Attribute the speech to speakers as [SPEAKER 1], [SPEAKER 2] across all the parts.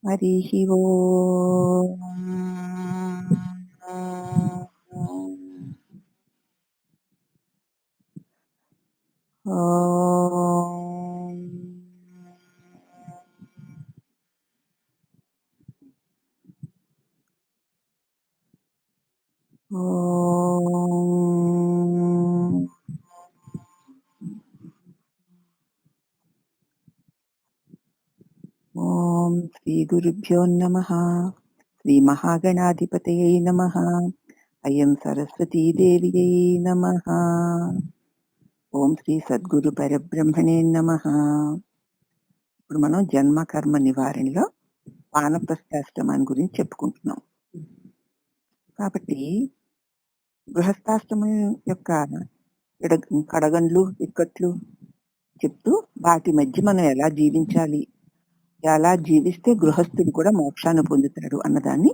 [SPEAKER 1] హరిః ఓం. ఓం. ఓం. ఓం శ్రీ గురుభ్యో నమః. శ్రీ మహాగణాధిపతయే నమః. అయం సరస్వతీ దేవియై నమః. ఓం శ్రీ సద్గురు పరబ్రహ్మణే నమః. ఇప్పుడు మనం జన్మ కర్మ నివారణలో వానప్రస్థాశ్రమాన్ని గురించి చెప్పుకుంటున్నాం. కాబట్టి గృహస్థాశ్రమం యొక్క కడగండ్లు ఇక్కట్లు చెప్తూ వాటి మధ్య మనం ఎలా జీవించాలి, ఎలా జీవిస్తే గృహస్థుడు కూడా మోక్షాన్ని పొందుతాడు అన్నదాన్ని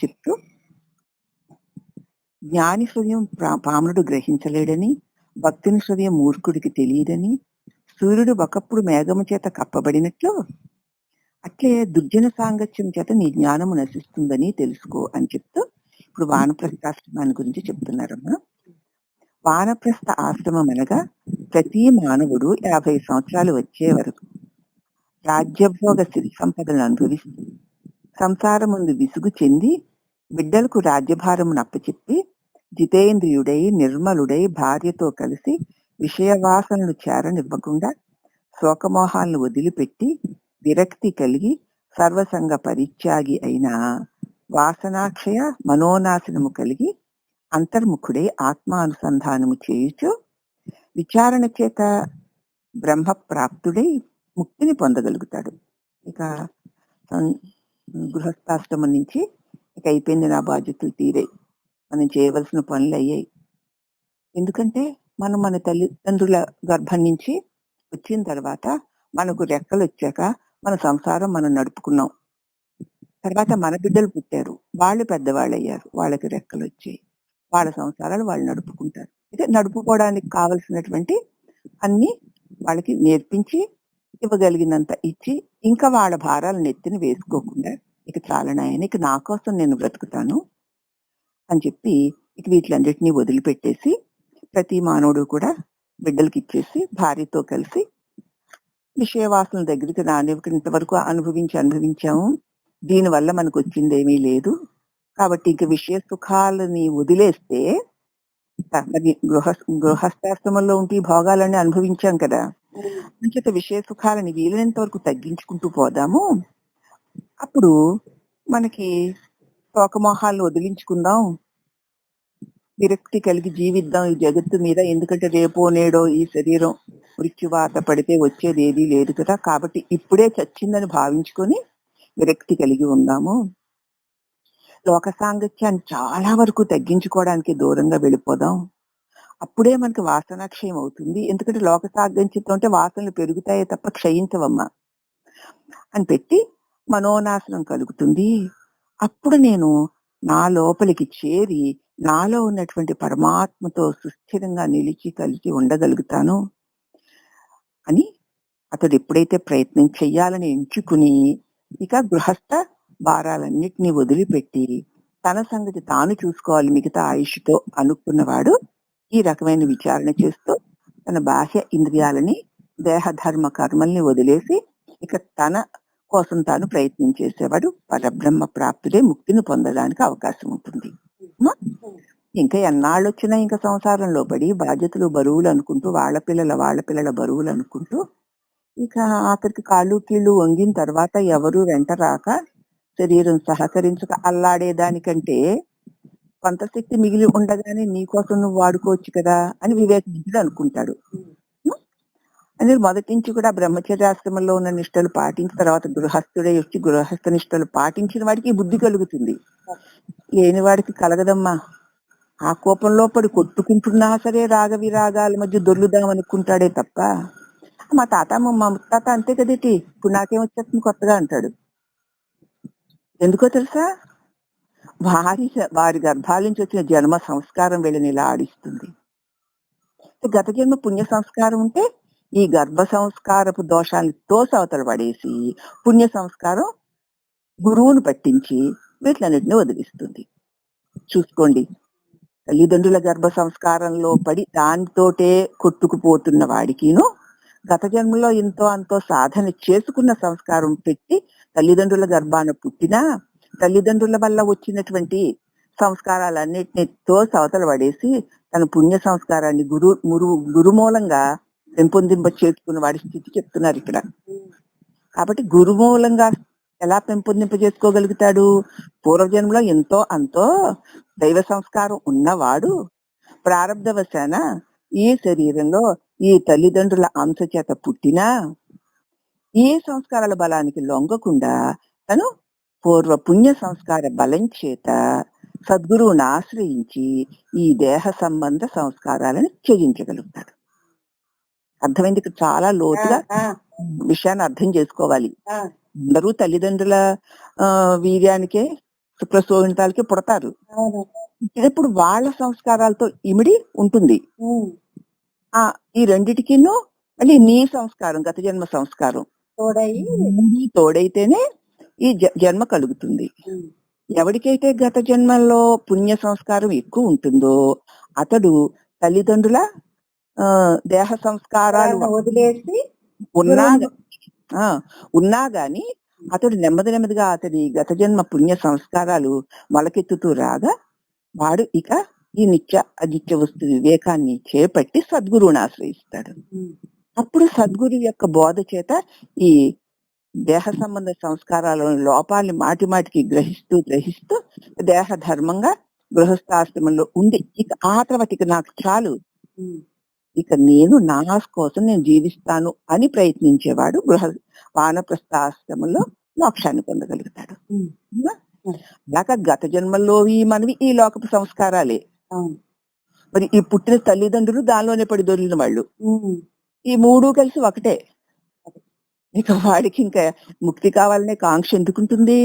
[SPEAKER 1] చెప్తూ, జ్ఞాని హృదయం పామరుడు గ్రహించలేడని, భక్తుని హృదయం మూర్ఖుడికి తెలియదని, సూర్యుడు ఒకప్పుడు మేఘము చేత కప్పబడినట్లు అట్లే దుర్జన సాంగత్యం చేత నీ జ్ఞానము నశిస్తుందని తెలుసుకో అని చెప్తూ ఇప్పుడు వానప్రస్థాశ్రమాన్ని గురించి చెప్తున్నారమ్మా. వానప్రస్థ ఆశ్రమం అనగా ప్రతి మానవుడు 50 సంవత్సరాలు వచ్చే వరకు రాజ్యభోగ సిరి సంపదలను అనుభవిస్తూ సంసారం ముందు విసుగు చెంది బిడ్డలకు రాజ్యభారమును అప్పచెప్పి జితేంద్రియుడై నిర్మలుడై భార్యతో కలిసి విషయవాసనలు చేరనివ్వకుండా శోకమోహాలను వదిలిపెట్టి విరక్తి కలిగి సర్వసంగ పరిత్యాగి అయిన వాసనాక్షయ మనోనాశనము కలిగి అంతర్ముఖుడై ఆత్మానుసంధానము చేయుచు విచారణ చేత బ్రహ్మ ప్రాప్తుడై ముక్తిని పొందగలుగుతాడు. ఇక గృహస్థాశ్రమం నుంచి ఇక అయిపోయింది, నా బాధ్యతలు తీరాయి, మనం చేయవలసిన పనులు అయ్యాయి. ఎందుకంటే మనం మన తల్లిదండ్రుల గర్భం నుంచి వచ్చిన తర్వాత మనకు రెక్కలు వచ్చాక మన సంసారం మనం నడుపుకున్నాం. తర్వాత మన బిడ్డలు పుట్టారు, వాళ్ళు పెద్దవాళ్ళు అయ్యారు, వాళ్ళకి రెక్కలు వచ్చాయి, వాళ్ళ సంసారాలు వాళ్ళు నడుపుకుంటారు. అయితే నడుపుకోవడానికి కావలసినటువంటి అన్ని వాళ్ళకి నేర్పించి ఇవ్వగలిగినంత ఇచ్చి ఇంకా వాళ్ళ భారాలను ఎత్తిని వేసుకోకుండా ఇక చాలనాయని, ఇక నా కోసం నేను బ్రతుకుతాను అని చెప్పి ఇక వీటిలన్నిటినీ వదిలిపెట్టేసి ప్రతి మానవుడు కూడా బిడ్డలకి ఇచ్చేసి భార్యతో కలిసి విషయవాసన దగ్గరికి రానివ్వక ఇంతవరకు అనుభవించాము, దీనివల్ల మనకు వచ్చింది ఏమీ లేదు కాబట్టి ఇక విషయ సుఖాలని వదిలేస్తే, మరి గృహస్థాశ్రమంలో ఉంటే ఈ భోగాలన్నీ అనుభవించాం కదా, అంచేత విషయ సుఖాలని వీలైనంత వరకు తగ్గించుకుంటూ పోదాము. అప్పుడు మనకి శోకమోహాలను వదిలించుకుందాం, విరక్తి కలిగి జీవిద్దాం ఈ జగత్తు మీద. ఎందుకంటే రేపో నేడో ఈ శరీరం మృత్యువాత పడితే వచ్చేది ఏదీ లేదు కదా, కాబట్టి ఇప్పుడే చచ్చిందని భావించుకొని విరక్తి కలిగి ఉందాము. లోక సాంగత్యాన్ని చాలా వరకు తగ్గించుకోవడానికి దూరంగా వెళ్ళిపోదాం. అప్పుడే మనకి వాసనాక్షయం అవుతుంది. ఎందుకంటే లోక సాంగత్యంతో అంటే వాసనలు పెరుగుతాయే తప్ప క్షయించవమ్మా అని పెట్టి మనోనాశనం కలుగుతుంది. అప్పుడు నేను నా లోపలికి చేరి నాలో ఉన్నటువంటి పరమాత్మతో సుస్థిరంగా నిలిచి కలిసి ఉండగలుగుతాను అని అతడు ఎప్పుడైతే ప్రయత్నం చెయ్యాలని ఎంచుకుని ఇక గృహస్థ భారాలన్నిటినీ వదిలిపెట్టి తన సంగతి తాను చూసుకోవాలి మిగతా ఆయుష్తో అనుకున్నవాడు ఈ రకమైన విచారణ చేస్తూ తన బాహ్య ఇంద్రియాలని దేహధర్మ కర్మల్ని వదిలేసి ఇక తన కోసం తాను ప్రయత్నం చేసేవాడు పరబ్రహ్మ ప్రాప్తుడే ముక్తిని పొందడానికి అవకాశం ఉంటుంది. ఇంకా ఎన్నాళ్ళు వచ్చినా ఇంకా సంసారంలో పడి బాధ్యతలు బరువులు అనుకుంటూ వాళ్ళ పిల్లల బరువులు అనుకుంటూ ఇక ఆఖరికి కాళ్ళు కీళ్ళు వంగిన తర్వాత ఎవరు వెంట రాక శరీరం సహకరించక అల్లాడేదానికంటే కొంత శక్తి మిగిలి ఉండగానే నీకోసం నువ్వు వాడుకోవచ్చు కదా అని వివేకవంతుడు అనుకుంటాడు. అని మొదటి నుంచి కూడా బ్రహ్మచర్యాశ్రమంలో ఉన్న నిష్టలు పాటించిన తర్వాత గృహస్థుడే వచ్చి గృహస్థ నిష్టలు పాటించిన వాడికి బుద్ధి కలుగుతుంది, లేని వాడికి కలగదమ్మా. ఆ కోపంలో పడి కొట్టుకుంటున్నా సరే రాగ విరాగాల మధ్య దొర్లుదాం అనుకుంటాడే తప్ప మా తాత మా ముత్తాత అంతే కదేటి, ఇప్పుడు నాకేం వచ్చేస్తుంది కొత్తగా అంటాడు. ఎందుకో తెలుసా, వారి గర్భాల నుంచి వచ్చిన జన్మ సంస్కారం వీళ్ళని ఇలా ఆడిస్తుంది. గత జన్మ పుణ్య సంస్కారం ఉంటే ఈ గర్భ సంస్కారపు దోషాన్ని తోసి అవతల పడేసి పుణ్య సంస్కారం గురువును పట్టించి వీటిలన్నిటిని వదిలిస్తుంది. చూసుకోండి, తల్లిదండ్రుల గర్భ సంస్కారంలో పడి దానితోటే కొట్టుకుపోతున్న వాడికిను, గత జన్మలో ఇంతో అంతో సాధన చేసుకున్న సంస్కారం పెట్టి తల్లిదండ్రుల గర్భాన పుట్టినా తల్లిదండ్రుల వల్ల వచ్చినటువంటి సంస్కారాలన్నిటిని తోసి అవతల పడేసి తన పుణ్య సంస్కారాన్ని గురుమూలంగా పెంపొందింప చేసుకున్న వాడి స్థితి చెప్తున్నారు ఇక్కడ. కాబట్టి గురుమూలంగా ఎలా పెంపొందింప చేసుకోగలుగుతాడు? పూర్వజన్మలో ఎంతో అంతో దైవ సంస్కారం ఉన్నవాడు ప్రారబ్ధవశాన ఈ శరీరంలో ఈ తల్లిదండ్రుల అంశ చేత పుట్టినా ఏ సంస్కారాల బలానికి లొంగకుండా తను పూర్వ పుణ్య సంస్కార బలం చేత సద్గురువుని ఆశ్రయించి ఈ దేహ సంబంధ సంస్కారాలను త్యజించగలుగుతాడు. అర్థమైంది? ఇక్కడ చాలా లోతుగా విషయాన్ని అర్థం చేసుకోవాలి. అందరూ తల్లిదండ్రుల వీర్యానికే శుక్రశోభితాలకే పుడతారు. ఇప్పుడు వాళ్ళ సంస్కారాలతో ఇమిడి ఉంటుంది. ఈ రెండిటికిను మళ్ళీ నీ సంస్కారం, గత జన్మ సంస్కారం తోడైతేనే ఈ జన్మ కలుగుతుంది. ఎవరికైతే గత జన్మలో పుణ్య సంస్కారం ఎక్కువ ఉంటుందో అతడు తల్లిదండ్రుల దేహ సంస్కారాలు వదిలేసి ఉన్నా గాని అతడు నెమ్మదిగా అతడి గత జన్మ పుణ్య సంస్కారాలు మొలకెత్తుతూ రాగా వాడు ఇక ఈ అనిత్య వస్తు వివేకాన్ని చేపట్టి సద్గురువుని ఆశ్రయిస్తాడు. అప్పుడు సద్గురు యొక్క బోధ చేత ఈ దేహ సంబంధ సంస్కారాలను లోపాలని మాటికి గ్రహిస్తూ దేహ ధర్మంగా గృహస్థాశ్రమంలో ఉండి ఇక ఆ తర్వాత ఇక నాకు చాలు, ఇక నేను నా కోసం నేను జీవిస్తాను అని ప్రయత్నించేవాడు వానప్రస్థాశ్రమంలో మోక్షాన్ని పొందగలుగుతాడు. అలాగా గత జన్మల్లో మనవి ఈ లోకపు సంస్కారాలే. మరి ఈ పుట్టిన తల్లిదండ్రులు దానిలోనే పడి దొరికిన వాళ్ళు, ఈ మూడు కలిసి ఒకటే. ఇక వాడికి ఇంకా ముక్తి కావాలనే కాంక్ష ఎందుకుంటుంది?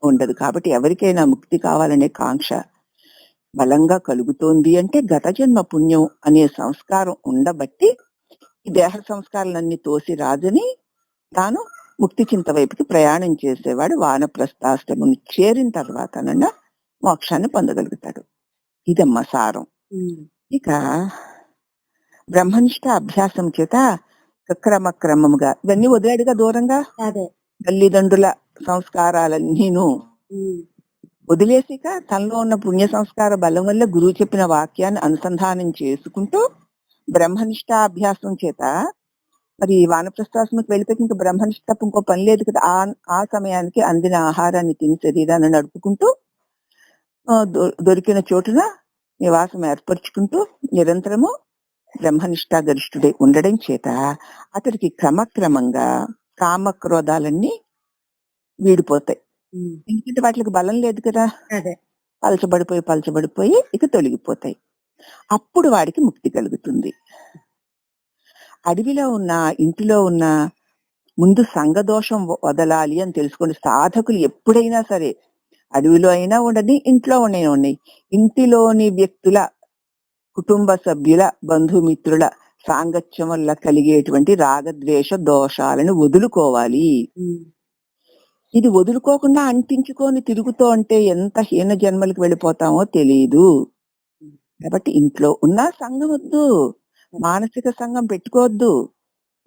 [SPEAKER 1] ఉండదు. కాబట్టి ఎవరికైనా ముక్తి కావాలనే కాంక్ష బలంగా కలుగుతోంది అంటే గత జన్మ పుణ్యం అనే సంస్కారం ఉండబట్టి ఈ దేహ సంస్కారాలన్నీ తోసి రాజని తాను ముక్తి చింత వైపుకి ప్రయాణం చేసేవాడు వానప్రస్థాశ్రమం చేరిన తర్వాత మోక్షాన్ని పొందగలుగుతాడు. ఇదమ్మా సారం. ఇక బ్రహ్మనిష్ట అభ్యాసం చేత క్రమముగా ఇవన్నీ వదిలాడుగా దూరంగా తల్లిదండ్రుల సంస్కారాలన్నీను వదిలేసిక తనలో ఉన్న పుణ్య సంస్కార బలం వల్ల గురువు చెప్పిన వాక్యాన్ని అనుసంధానం చేసుకుంటూ బ్రహ్మనిష్ట అభ్యాసం చేత మరి వానప్రస్థాశ్రమకి వెళ్ళిపోయి ఇంకా బ్రహ్మనిష్ట ఇంకో పని లేదు కదా. ఆ సమయానికి అందిన ఆహారాన్ని తిని శరీరాన్ని నడుపుకుంటూ దొరికిన చోటున నివాసం ఏర్పరచుకుంటూ నిరంతరము బ్రహ్మనిష్ట గరిష్ఠుడై ఉండడం చేత అతడికి క్రమక్రమంగా కామక్రోధాలన్నీ వీడిపోతాయి. ఎందుకంటే వాటికి బలం లేదు కదా, పలచబడిపోయి ఇక తొలగిపోతాయి. అప్పుడు వాడికి ముక్తి కలుగుతుంది. అడవిలో ఉన్న ఇంటిలో ఉన్న ముందు సంఘదోషం వదలాలి అని తెలుసుకోండి. సాధకులు ఎప్పుడైనా సరే అడవిలో అయినా ఉండని, ఇంట్లో ఉన్నాయి, ఇంటిలోని వ్యక్తుల, కుటుంబ సభ్యుల, బంధుమిత్రుల సాంగత్యం వల్ల కలిగేటువంటి రాగద్వేష దోషాలను వదులుకోవాలి. ఇది వదులుకోకుండా అంటించుకొని తిరుగుతూ అంటే ఎంత హీన జన్మలకు వెళ్ళిపోతామో తెలియదు. కాబట్టి ఇంట్లో ఉన్న సంఘం వద్దు, మానసిక సంఘం పెట్టుకోవద్దు.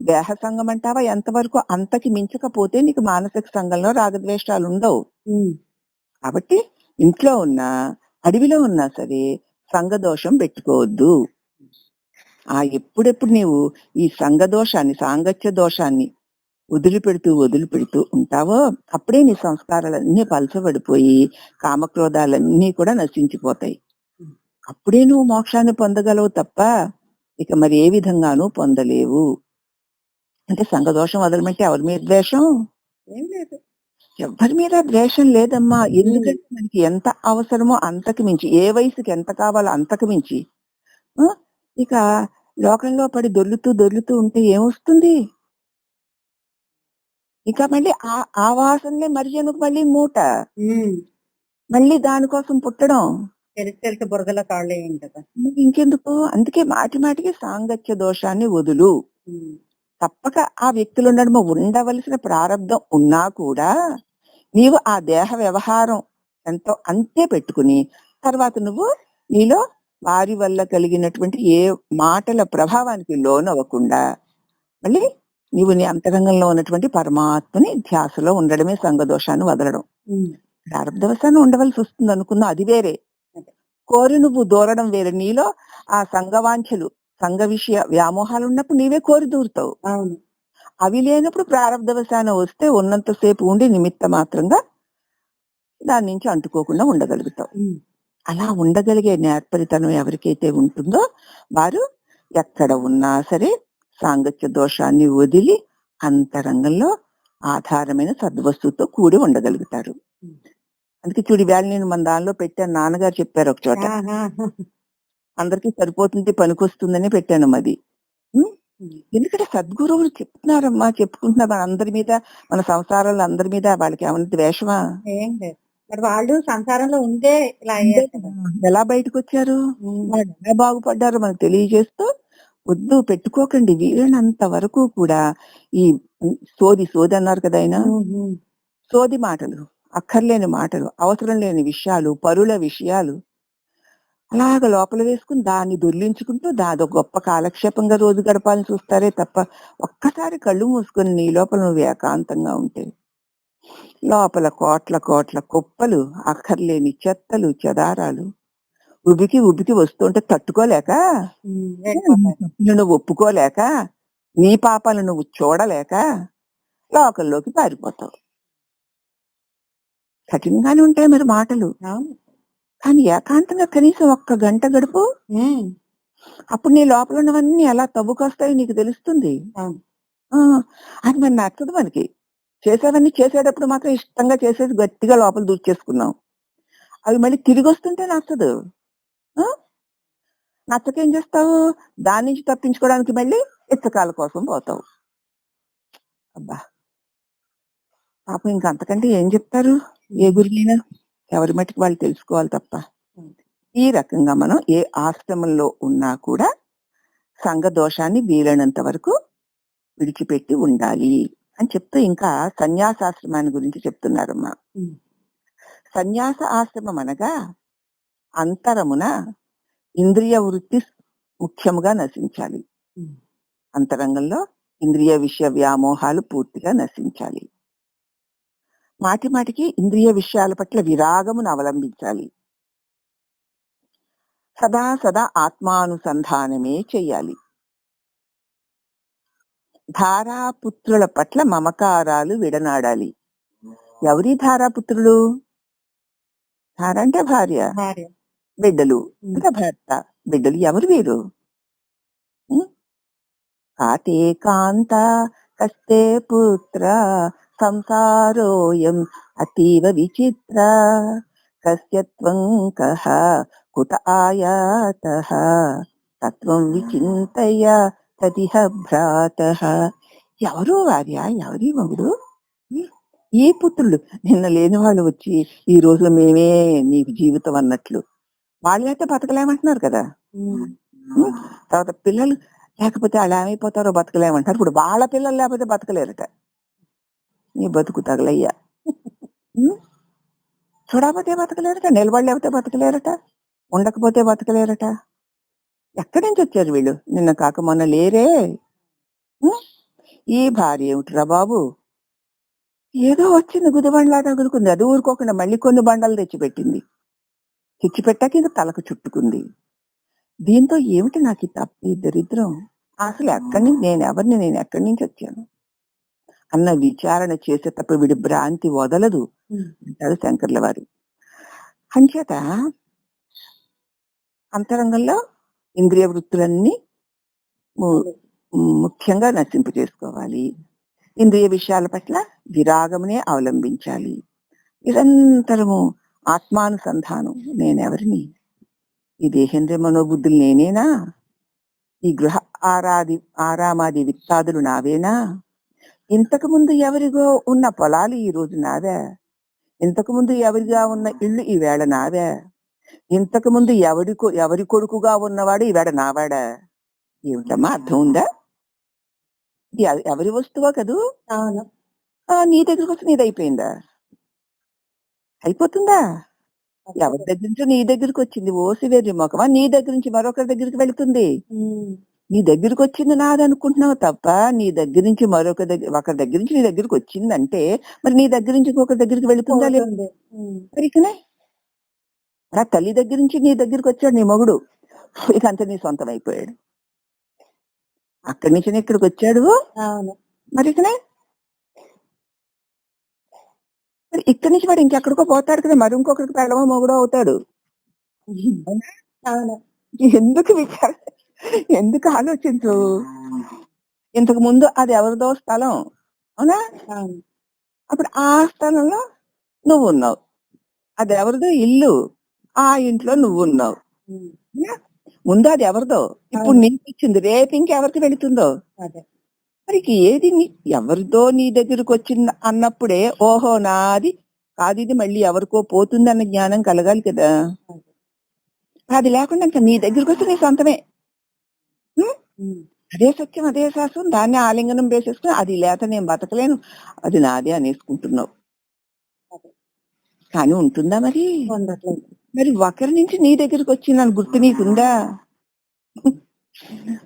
[SPEAKER 1] దేహ సంఘం అంటావా ఎంతవరకు, అంతకి మించకపోతే నీకు మానసిక సంఘంలో రాగద్వేషాలు ఉండవు. కాబట్టి ఇంట్లో ఉన్నా అడవిలో ఉన్నా సరే సంఘదోషం పెట్టుకోవద్దు. ఎప్పుడెప్పుడు నీవు ఈ సంఘదోషాన్ని, సాంగత్య దోషాన్ని వదిలిపెడుతూ ఉంటావో అప్పుడే నీ సంస్కారాలన్నీ పలచబడిపోయి కామక్రోధాలన్నీ కూడా నశించిపోతాయి. అప్పుడే నువ్వు మోక్షాన్ని పొందగలవు తప్ప ఇక మరి ఏ విధంగానూ పొందలేవు. అంటే సంఘదోషం వదలమంటే ఎవరి మీద ద్వేషం? ఏం లేదు, ఎవరి మీద ద్వేషం లేదమ్మా. ఎందుకంటే మనకి ఎంత అవసరమో అంతకు మించి, ఏ వయసుకి ఎంత కావాలో అంతకు మించి ఇక లోకంలో పడి దొర్లుతూ ఉంటే ఏమొస్తుంది? ఇక మళ్ళీ ఆ వాసనలే మరిజనుకు మళ్ళీ మూట, మళ్ళీ దానికోసం పుట్టడం తెలిసి బురదలో కాళ్ళేయం కదా, ఇంకెందుకు? అందుకే మాటికి సాంగత్య దోషాన్ని వదులు. తప్పక ఆ వ్యక్తులు ఉండవలసిన ప్రారంధం ఉన్నా కూడా నీవు ఆ దేహ వ్యవహారం ఎంతో అంతే పెట్టుకుని తర్వాత నువ్వు నీలో వారి వల్ల కలిగినటువంటి ఏ మాటల ప్రభావానికి లోనవ్వకుండా మళ్ళీ నీవు నీ అంతరంగంలో ఉన్నటువంటి పరమాత్మని ధ్యాసలో ఉండడమే సంఘదోషాన్ని వదలడం. ప్రారంధవశాన్ని ఉండవలసి వస్తుంది అనుకున్నా, అది వేరే. కోరి నువ్వు దూరడం వేరే. నీలో ఆ సంఘవాంఛలు, సంఘ విషయ వ్యామోహాలు ఉన్నప్పుడు నీవే కోరి దూరుతావు.
[SPEAKER 2] అవును.
[SPEAKER 1] అవి లేనప్పుడు ప్రారంధవశాన వస్తే ఉన్నంతసేపు ఉండి నిమిత్త మాత్రంగా దాని నుంచి అంటుకోకుండా ఉండగలుగుతావు. అలా ఉండగలిగే నేర్పరితనం ఎవరికైతే ఉంటుందో వారు ఎక్కడ ఉన్నా సరే సాంగత్య దోషాన్ని వదిలి అంతరంగంలో ఆధారమైన సద్వస్తుతో కూడి ఉండగలుగుతారు. అందుకే చూడు, వేళ నేను మన దానిలో పెట్టాను, నాన్నగారు చెప్పారు ఒక చోట, అందరికీ సరిపోతుంది పనికొస్తుందని పెట్టాను అది. ఎందుకంటే సద్గురువులు చెప్తున్నారమ్మా, చెప్పుకుంటున్నారు మన అందరి మీద, మన సంసారాలు అందరి మీద. వాళ్ళకి ఏమన్నా ద్వేషమా?
[SPEAKER 2] ఏం లేదు. మరి వాళ్ళు సంసారంలో ఉండే ఇలా అయ్యారు కదా.
[SPEAKER 1] ఎలా బయటకు వచ్చారు, వాళ్ళు ఎలా బాగుపడ్డారు మనకు తెలియజేస్తూ వద్దు పెట్టుకోకండి. వీలైనంత వరకు కూడా ఈ సోది అన్నారు కదా ఆయన, సోది మాటలు, అక్కర్లేని మాటలు, అవసరం లేని విషయాలు, పరుల విషయాలు అలాగ లోపల వేసుకుని దాన్ని దొర్లించుకుంటూ దాదో గొప్ప కాలక్షేపంగా రోజు గడపాలని చూస్తారే తప్ప ఒక్కసారి కళ్ళు మూసుకొని నీ లోపల నువ్వు ఏకాంతంగా ఉంటే లోపల కోట్ల కుప్పలు, అక్కర్లేని చెత్తలు చెదారాలు ఉబికి వస్తుంటే తట్టుకోలేక, నువ్వు ఒప్పుకోలేక, నీ పాపాలను నువ్వు చూడలేక లోకల్లోకి పారిపోతావు. కఠినంగానే ఉంటాయి మరి మాటలు, కానీ ఏకాంతంగా కనీసం 1 గంట గడుపు. అప్పుడు నీ లోపల ఉన్నవన్నీ ఎలా తవ్వుకొస్తాయో నీకు తెలుస్తుంది. అది మరి నచ్చదు మనకి. చేసేవన్నీ చేసేటప్పుడు మాత్రం ఇష్టంగా చేసేసి గట్టిగా లోపల దూర్చేసుకున్నాం. అవి మళ్ళీ తిరిగి వస్తుంటే నచ్చదు. నచ్చకేం చేస్తావు, దాని నుంచి తప్పించుకోవడానికి మళ్ళీ ఇచ్చకాల కోసం పోతావు. అబ్బా పాపం ఇంకంతకంటే ఏం చెప్తారు ఏ గురులైనా, ఎవరి మట్టుకు వాళ్ళు తెలుసుకోవాలి తప్ప. ఈ రకంగా మనం ఏ ఆశ్రమంలో ఉన్నా కూడా సంఘ దోషాన్ని వీలైనంత వరకు విడిచిపెట్టి ఉండాలి అని చెప్తూ ఇంకా సన్యాసాశ్రమాన్ని గురించి చెప్తున్నారమ్మా. సన్యాస ఆశ్రమం అనగా అంతరమున ఇంద్రియ వృత్తి ముఖ్యముగా నశించాలి. అంతరంగంలో ఇంద్రియ విషయ వ్యామోహాలు పూర్తిగా నశించాలి. మాటికి ఇంద్రియ విషయాల పట్ల విరాగమును అవలంబించాలి. సదా ఆత్మానుసంధానమే చెయ్యాలి. ధారాపుత్రుల పట్ల మమకారాలు విడనాడాలి. ఎవరి ధారాపుత్రులు? ధార అంటే భార్య, బిడ్డలు అంటే భర్త. బిడ్డలు ఎవరు వీరు? కాతే కాంత కస్తే పుత్ర సంసారోయం అతీవ విచిత్ర కస్యత్వం కః కుత ఆయాతః తత్వం విచింతయ తదిహ భ్రాతః. ఎవరు భార్య, ఎవరి మగుడు? ఈ పుత్రులు. నిన్న లేని వాళ్ళు వచ్చి ఈ రోజు మేమే నీకు జీవితం అన్నట్లు వాళ్ళైతే బతకలేమంటున్నారు కదా. తర్వాత పిల్లలు లేకపోతే అలా ఏమైపోతారో బతకలేమంటారు. ఇప్పుడు వాళ్ళ పిల్లలు లేకపోతే బతకలేరట. నీ బతుకు తగలయ్యా. చూడకపోతే బతకలేరట, నిలబడలేకపోతే బతకలేరట, ఉండకపోతే బతకలేరట. ఎక్కడి నుంచి వచ్చారు వీళ్ళు? నిన్న కాక మొన్న లేరే. ఈ భార్య ఏమిటిరా బాబు, ఏదో వచ్చింది గుదిబండలా తగులుకుంది, అది ఊరుకోకుండా మళ్ళీ కొన్ని బండలు తెచ్చిపెట్టింది. తెచ్చిపెట్టాక ఇంకా తలకు చుట్టుకుంది. దీంతో ఏమిటి నాకు ఈ తప్పి దరిద్రం, అసలు నేను ఎక్కడి నుంచి వచ్చాను అన్న విచారణ చేసే తప్ప వీడి భ్రాంతి వదలదు అంటారు శంకర్ల వారు. అంచేత అంతరంగంలో ఇంద్రియ వృత్తులన్నీ ముఖ్యంగా నశింపు చేసుకోవాలి. ఇంద్రియ విషయాల పట్ల విరాగమునే అవలంబించాలి. నిరంతరము ఆత్మానుసంధానం. నేనెవరిని? ఈ దేహేంద్రియ మనోబుద్ధులు నేనేనా? ఈ గృహ ఆరామాది విత్తాదులు నావేనా? ఇంతకు ముందు ఎవరిగో ఉన్న పొలాలు ఈ రోజు నావే? ఇంతకు ముందు ఎవరిగా ఉన్న ఇళ్ళు ఈవేళ నావే? ఇంతకు ముందు ఎవరి కొడుకుగా ఉన్నవాడు ఈవేళ నావాడా? ఏమిటమ్మా అర్థం ఉందా? ఎవరి వస్తువో కదూ. నీ దగ్గరకు వచ్చి నీదైపోయిందా? అయిపోతుందా? ఎవరి
[SPEAKER 2] తప్పదు.
[SPEAKER 1] దగ్గర నుంచో నీ దగ్గరికి వచ్చింది. ఓసి వెర్రి మొఖమా! నీ దగ్గర నుంచి మరొకరి దగ్గరికి వెళుతుంది.
[SPEAKER 2] హ్మ్.
[SPEAKER 1] నీ దగ్గరికొచ్చింది నాదనుకుంటున్నావు తప్ప, నీ దగ్గర నుంచి ఒకరి దగ్గర నుంచి నీ దగ్గరికొచ్చిందంటే, మరి నీ దగ్గర నుంచి ఇంకొకరి దగ్గరికి వెళుతుందా లేదా?
[SPEAKER 2] పోతుంది. హ్మ్.
[SPEAKER 1] మరి ఇకనే నా తల్లి దగ్గర నుంచి నీ దగ్గరికొచ్చాడు నీ మొగుడు. ఇక అంతా నీ సొంతం అయిపోయాడు. అక్కడి నుంచి ఇక్కడికొచ్చాడు.
[SPEAKER 2] అవును.
[SPEAKER 1] మరి ఇకనే మరి ఇక్కడి నుంచి వాడు ఇంకెక్కడికో పోతాడు కదా! మరి ఇంకొకరికి పెళ్ళమో, మొగుడో అవుతాడు. అవునా?
[SPEAKER 2] అవును.
[SPEAKER 1] ఎందుకు ఎందుకు ఆలోచించు? ఇంతకు ముందు అది ఎవరిదో స్థలం. అవునా?
[SPEAKER 2] అవును.
[SPEAKER 1] అప్పుడు ఆ స్థలంలో నువ్వున్నావు. అదెవరిదో ఇల్లు. ఆ ఇంట్లో నువ్వున్నావు.
[SPEAKER 2] హ్మ్.
[SPEAKER 1] అవునా? ముందు అది ఎవరిదో. ఇప్పుడు
[SPEAKER 2] అవును.
[SPEAKER 1] నీకొచ్చింది. రేపు ఇంకెవరికి వెళుతుందో.
[SPEAKER 2] అదే.
[SPEAKER 1] మరి ఏది ఎవరిదో నీ దగ్గరకొచ్చింది అన్నప్పుడే ఓహో! నాది కాదిది మళ్ళీ ఎవరికో పోతుందన్న జ్ఞానం కలగాలి కదా!
[SPEAKER 2] అదే.
[SPEAKER 1] అది లేకుండా ఇంక నీ దగ్గరకొస్తే నీ సొంతమే. హ్మ్.
[SPEAKER 2] హ్మ్.
[SPEAKER 1] అదే సత్యం, అదే శాస్త్రం. దాన్ని ఆలింగనం వేసేసుకొని అది లేత నేను బతకలేను. అది నాదే అనేసుకుంటున్నావు.
[SPEAKER 2] అదే.
[SPEAKER 1] కానీ ఉంటుందా మరి?
[SPEAKER 2] ఉండట్లేదు.
[SPEAKER 1] మరి ఒకరి నుంచి నీ దగ్గరకొచ్చిందని గుర్తు నీకుందా?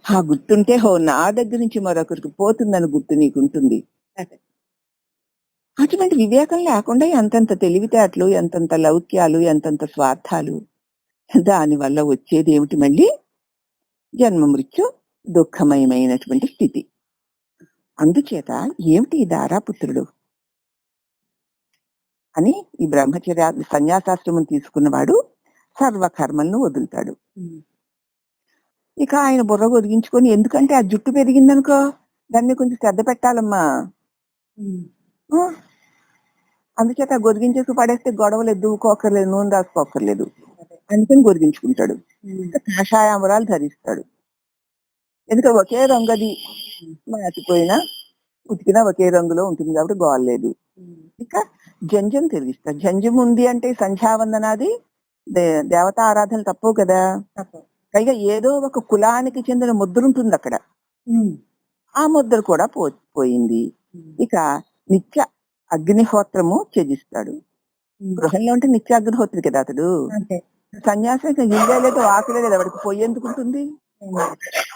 [SPEAKER 1] ఆ గుర్తుంటే నా దగ్గర నుంచి మరొకరికి పోతుందని గుర్తు నీకుంటుంది.
[SPEAKER 2] అదే.
[SPEAKER 1] అటువంటి వివేకం లేకుండా ఎంతంత తెలివితేటలు, ఎంతంత లౌక్యాలు, ఎంతంత స్వార్థాలు. దానివల్ల వచ్చేదేమిటి మళ్ళీ? జన్మ మృత్యు దుఃఖమయమైనటువంటి స్థితి. అందుచేత ఏమిటి ఈ దారాపుత్రుడు అని ఈ బ్రహ్మచర్య సన్యాసాశ్రమం తీసుకున్నవాడు సర్వకర్మలను వదులుతాడు.
[SPEAKER 2] హ్మ్.
[SPEAKER 1] ఇక ఆయన బుర్ర ఒదిగించుకొని ఎందుకంటే ఆ జుట్టు పెరిగిందనుకో దాన్ని కొంచెం శ్రద్ధ పెట్టాలమ్మా.
[SPEAKER 2] హ్మ్.
[SPEAKER 1] ఆ! అందుచేత గొరిగించేసి పడేస్తే గొడవలు దువ్వుకోక్కర్లేదు, నూనె రాసుకోక్కర్లేదు.
[SPEAKER 2] అదే.
[SPEAKER 1] అందుకని గొరిగించుకుంటాడు.
[SPEAKER 2] హ్మ్.
[SPEAKER 1] కాషాయాంబరాలు ధరిస్తాడు. ఎందుకంటే ఒకే రంగది మాసిపోయినా ఉతికినా ఒకే రంగులో ఉంటుంది కాబట్టి గోల్లేదు.
[SPEAKER 2] హ్మ్.
[SPEAKER 1] ఇంకా జంజం తిరిగిస్తాడు. జంజం ఉంది అంటే సంధ్యావందనాది దేవతా ఆరాధనలు తప్పవు కదా!
[SPEAKER 2] తప్పదు.
[SPEAKER 1] పైగా ఏదో ఒక కులానికి చెందిన ముద్ర ఉంటుంది అక్కడ.
[SPEAKER 2] హ్మ్.
[SPEAKER 1] ఆ ముద్ర కూడా పోయింది.
[SPEAKER 2] హ్మ్.
[SPEAKER 1] ఇక నిత్య అగ్నిహోత్రము త్యజిస్తాడు.
[SPEAKER 2] హ్మ్.
[SPEAKER 1] గృహంలో ఉంటే నిత్య అగ్నిహోత్రి కదా అతడు.
[SPEAKER 2] అంతే.
[SPEAKER 1] సన్యాసం ఇల్లే లేదు, వాకిలే లేదు. వాడికి పొయ్యి ఎందుకుంటుంది?
[SPEAKER 2] హ్మ్.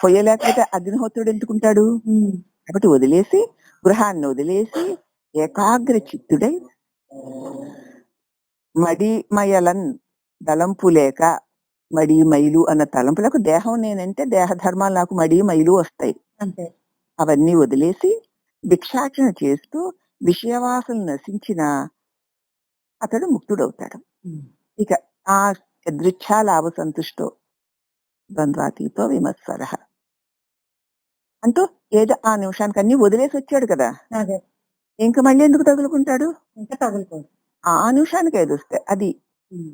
[SPEAKER 1] పొయ్యి లేకపోతే అగ్నిహోత్రుడు ఎందుకుంటాడు?
[SPEAKER 2] హ్మ్.
[SPEAKER 1] కాబట్టి వదిలేసి గృహాన్ని వదిలేసి ఏకాగ్ర చిత్తుడై మడిమయలన్ తలంపు లేక మడి మైలు అన్న తలంపులకు దేహం నేనంటే దేహ ధర్మాలు నాకు మడి మైలు వస్తాయి.
[SPEAKER 2] అంతే. అవన్నీ
[SPEAKER 1] అవన్నీ వదిలేసి భిక్షాటన చేస్తూ విషయవాసన నశించిన అతడు ముక్తుడవుతాడు.
[SPEAKER 2] హ్మ్.
[SPEAKER 1] ఇక ఆ యదృచ్ఛా లాభ సంతుష్టో ద్వంద్వాతీతో విమత్సరః అంటూ ఏదో ఆ నిమిషానికి అన్ని వదిలేసి వచ్చాడు కదా!
[SPEAKER 2] అదే.
[SPEAKER 1] ఇంక మళ్ళీ ఎందుకు తగులుకుంటాడు?
[SPEAKER 2] ఇంకా తగులుకోదు.
[SPEAKER 1] ఆ నిమిషానికి ఏదొస్తే అది
[SPEAKER 2] హ్మ్.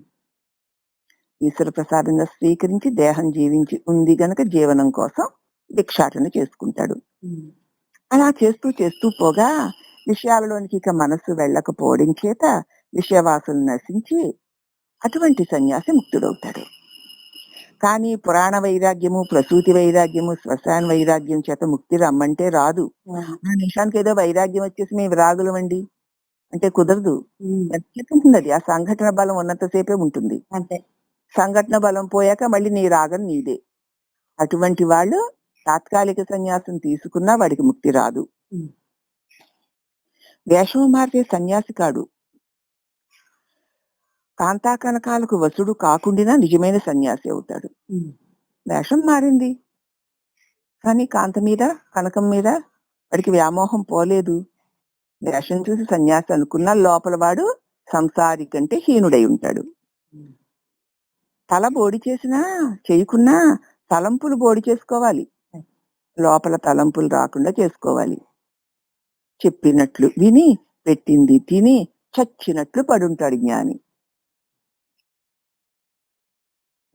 [SPEAKER 1] ఈశ్వర ప్రసాదంగా స్వీకరించి దేహం జీవించి ఉంది గనక జీవనం కోసం భిక్షాటన చేసుకుంటాడు.
[SPEAKER 2] హ్మ్.
[SPEAKER 1] అలా చేస్తూ చేస్తూ పోగా విషయాలలోనికి ఇక మనస్సు వెళ్ళకపోవడం చేత విషయవాసులు నశించి అటువంటి సన్యాసి ముక్తుడవుతాడు. కానీ పురాణ వైరాగ్యము, ప్రసూతి వైరాగ్యము, శ్మశాన వైరాగ్యం చేత ముక్తి రమ్మంటే రాదు.
[SPEAKER 2] అవును.
[SPEAKER 1] ఆ నిమిషానికి ఏదో వైరాగ్యం వచ్చేసి మేము విరాగులమండి అంటే కుదరదు.
[SPEAKER 2] హ్మ్.
[SPEAKER 1] ఎంతసేపు ఉంటుంది అది? ఆ సంఘటన బలం ఉన్నంత సేపే ఉంటుంది.
[SPEAKER 2] అంతే.
[SPEAKER 1] సంఘటన బలం పోయాక మళ్ళీ నీ రాగం నీదే. అటువంటి వాళ్ళు తాత్కాలిక సన్యాసం తీసుకున్నా వాడికి ముక్తి రాదు.
[SPEAKER 2] హ్మ్.
[SPEAKER 1] వేషము మార్చే సన్యాసి కాడు. కాంతాకనకాలకు వసుడు కాకుండినా నిజమైన సన్యాసి అవుతాడు.
[SPEAKER 2] హ్మ్.
[SPEAKER 1] వేషం మారింది. కానీ కాంత మీద, కనకం మీద వాడికి వ్యామోహం పోలేదు. వేషం చూసి సన్యాసి అనుకున్నా లోపల వాడు సంసారి కంటే హీనుడై ఉంటాడు.
[SPEAKER 2] హ్మ్.
[SPEAKER 1] తల బోడి చేసినా చేయకున్నా తలంపులు బోడి చేసుకోవాలి. లోపల తలంపులు రాకుండా చేసుకోవాలి. చెప్పినట్లు విని పెట్టింది తిని చచ్చినట్లు పడుంటాడు జ్ఞాని.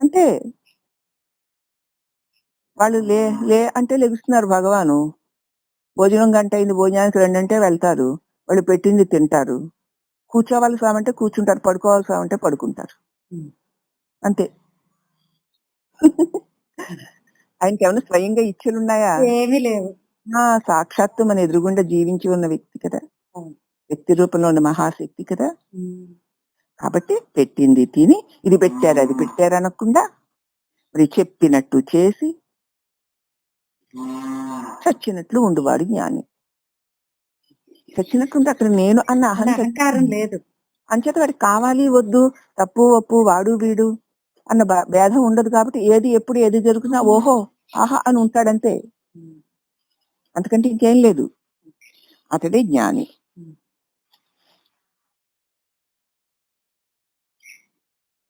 [SPEAKER 1] అంటే వాళ్ళు లే లే అంటే లెగుస్తున్నారు భగవాను. భోజనం గంట అయింది భోజనానికి రండంటే వెళ్తారు. వాళ్ళు పెట్టింది తింటారు. కూర్చోవలసామంటే కూర్చుంటారు. పడుకోవాల్సామంటే పడుకుంటారు.
[SPEAKER 2] హ్మ్.
[SPEAKER 1] అంతే. ఆయనకేమన్నా స్వయంగా ఇచ్ఛలున్నాయా?
[SPEAKER 2] ఏమీ లేవు.
[SPEAKER 1] సాక్షాత్తు మన ఎదురుగుండా జీవించి ఉన్న వ్యక్తి కదా!
[SPEAKER 2] అవును.
[SPEAKER 1] వ్యక్తి రూపంలో ఉన్న మహాశక్తి కదా!
[SPEAKER 2] హ్మ్.
[SPEAKER 1] కాబట్టి పెట్టింది తిని ఇది పెట్టారు అది పెట్టారు అనకుండా మరి చెప్పినట్టు చేసి చచ్చినట్లు ఉండువాడు జ్ఞాని. చచ్చినట్టుంటే అక్కడ నేను అన్న
[SPEAKER 2] అంటే అహంకారం లేదు.
[SPEAKER 1] అంచేత వాడికి కావాలి వద్దు, తప్పు ఒప్పు, వాడు వీడు అన్న భేదం ఉండదు కాబట్టి ఏది ఎప్పుడు ఏది జరుగుతున్నా ఓహో ఆహా అని ఉంటాడంతే. అంతకంటే ఇంకేం లేదు. అతడే జ్ఞాని.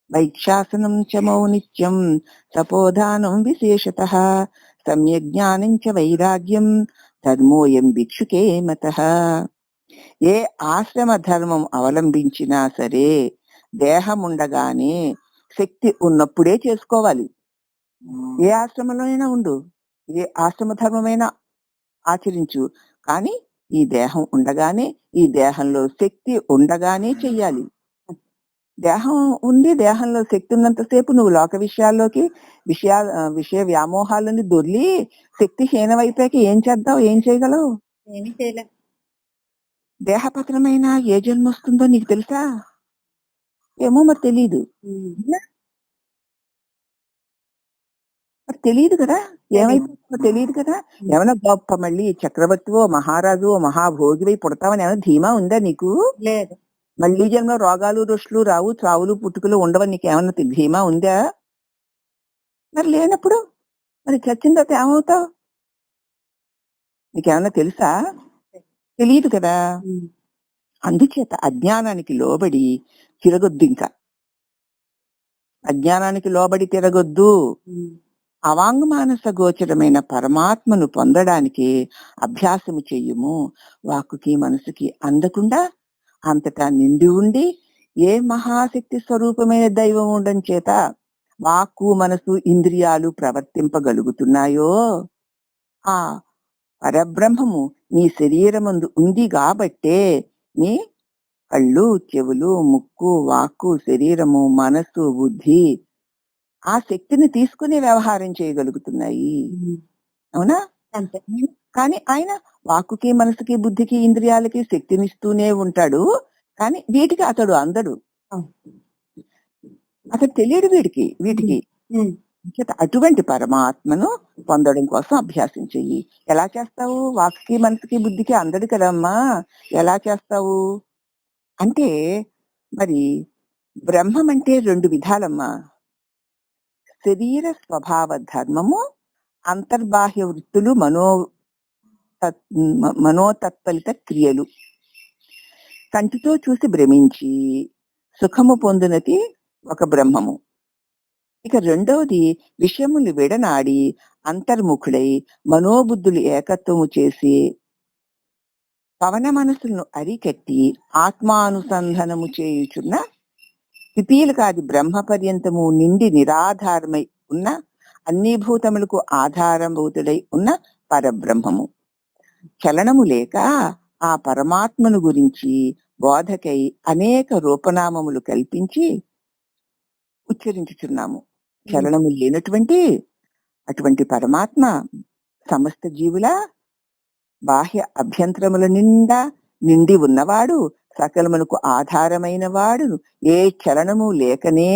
[SPEAKER 1] వైక్షాసనం చ మౌనిత్యం తపోదానం విశేషతః సమ్యక్ జ్ఞానం చ వైరాగ్యం ధర్మోయం భిక్షుకే మతః. ఏ ఆశ్రమ ధర్మం అవలంబించినా సరే దేహం ఉండగానే శక్తి ఉన్నప్పుడే చేసుకోవాలి. ఏ ఆశ్రమంలో అయినా ఉండు, ఏ ఆశ్రమ ధర్మమైనా ఆచరించు, కానీ ఈ దేహం ఉండగానే, ఈ దేహంలో శక్తి ఉండగానే చెయ్యాలి. దేహం ఉంది, దేహంలో శక్తి ఉన్నంతసేపు నువ్వు లోక విషయాల్లోకి విషయ వ్యామోహాలని దొర్లి శక్తి హీనమైపోయాక ఏం చేద్దావు, ఏం చేయగలవు?
[SPEAKER 2] ఏమీ చేయలేం.
[SPEAKER 1] దేహపతనమైన ఏ జన్మ వస్తుందో నీకు తెలుసా? ఏమో మరి తెలీదు. మరి తెలియదు కదా, ఏమైపోతుందో తెలియదు కదా. ఏమైనా గొప్ప మళ్ళీ చక్రవర్తివో మహారాజువో మహాభోగివై పుడతావని ఏమైనా ధీమా ఉందా నీకు?
[SPEAKER 2] లేదు.
[SPEAKER 1] మళ్ళీ జన్మలో రోగాలు రుష్లు రావు, చావులు పుట్టుకలు ఉండవని నీకేమన్నా ధీమా ఉందా? మరి లేనప్పుడు మరి చచ్చిన తర్వాత ఏమవుతావు? నీకేమన్నా తెలుసా? తెలియదు కదా. అందుచేత అజ్ఞానానికి లోబడి తిరగొద్దు. ఇంకా అజ్ఞానానికి లోబడి తిరగొద్దు. అవాంగ్మానస గోచరమైన పరమాత్మను పొందడానికి అభ్యాసము చెయ్యము. వాక్కుకి మనసుకి అందకుండా అంతటా నిండి ఉండి ఏ మహాశక్తి స్వరూపమైన దైవం ఉండడం చేత వాక్కు మనసు ఇంద్రియాలు ప్రవర్తింపగలుగుతున్నాయో ఆ పరబ్రహ్మము నీ శరీరమందు ఉంది కాబట్టే నీ కళ్ళు, చెవులు, ముక్కు, వాక్కు, శరీరము, మనసు, బుద్ధి ఆ శక్తిని తీసుకుని వ్యవహారం చేయగలుగుతున్నాయి. అవునా?
[SPEAKER 2] అంతే.
[SPEAKER 1] కానీ ఆయన వాక్కుకి, మనసుకి, బుద్ధికి, ఇంద్రియాలకి శక్తినిస్తూనే ఉంటాడు. కానీ వీటికి అతడు అందడు. అతడు తెలియడు వీటికి. అటువంటి పరమాత్మను పొందడం కోసం అభ్యాసం చెయ్యి. ఎలా చేస్తావు? వాక్కి, మనసుకి, బుద్ధికి అందడు కదమ్మా. ఎలా చేస్తావు అంటే మరి బ్రహ్మం అంటే 2 విధాలమ్మా. శరీర స్వభావ ధర్మము, అంతర్బాహ్య వృత్తులు, మనోతత్ఫలిత క్రియలు. కంటితో చూసి భ్రమించి సుఖము పొందినది ఒక బ్రహ్మము. ఇక రెండవది విషయములు విడనాడి అంతర్ముఖుడై మనోబుద్ధులు ఏకత్వము చేసి పవన మనసులను అరికట్టి ఆత్మానుసంధానము చేయుచున్న పిపీలకాది బ్రహ్మ పర్యంతము నిండి నిరాధారమై ఉన్న అన్ని భూతములకు ఆధారభూతుడై ఉన్న పరబ్రహ్మము. చలనము లేక ఆ పరమాత్మను గురించి బోధకై అనేక రూపనామములు కల్పించి ఉచ్చరించుచున్నాము. చలనము లేనటువంటి అటువంటి పరమాత్మ సమస్త జీవుల బాహ్య అభ్యంతరముల నిండా నిండి ఉన్నవాడు, సకలమునకు ఆధారమైన వాడు, ఏ చలనము లేకనే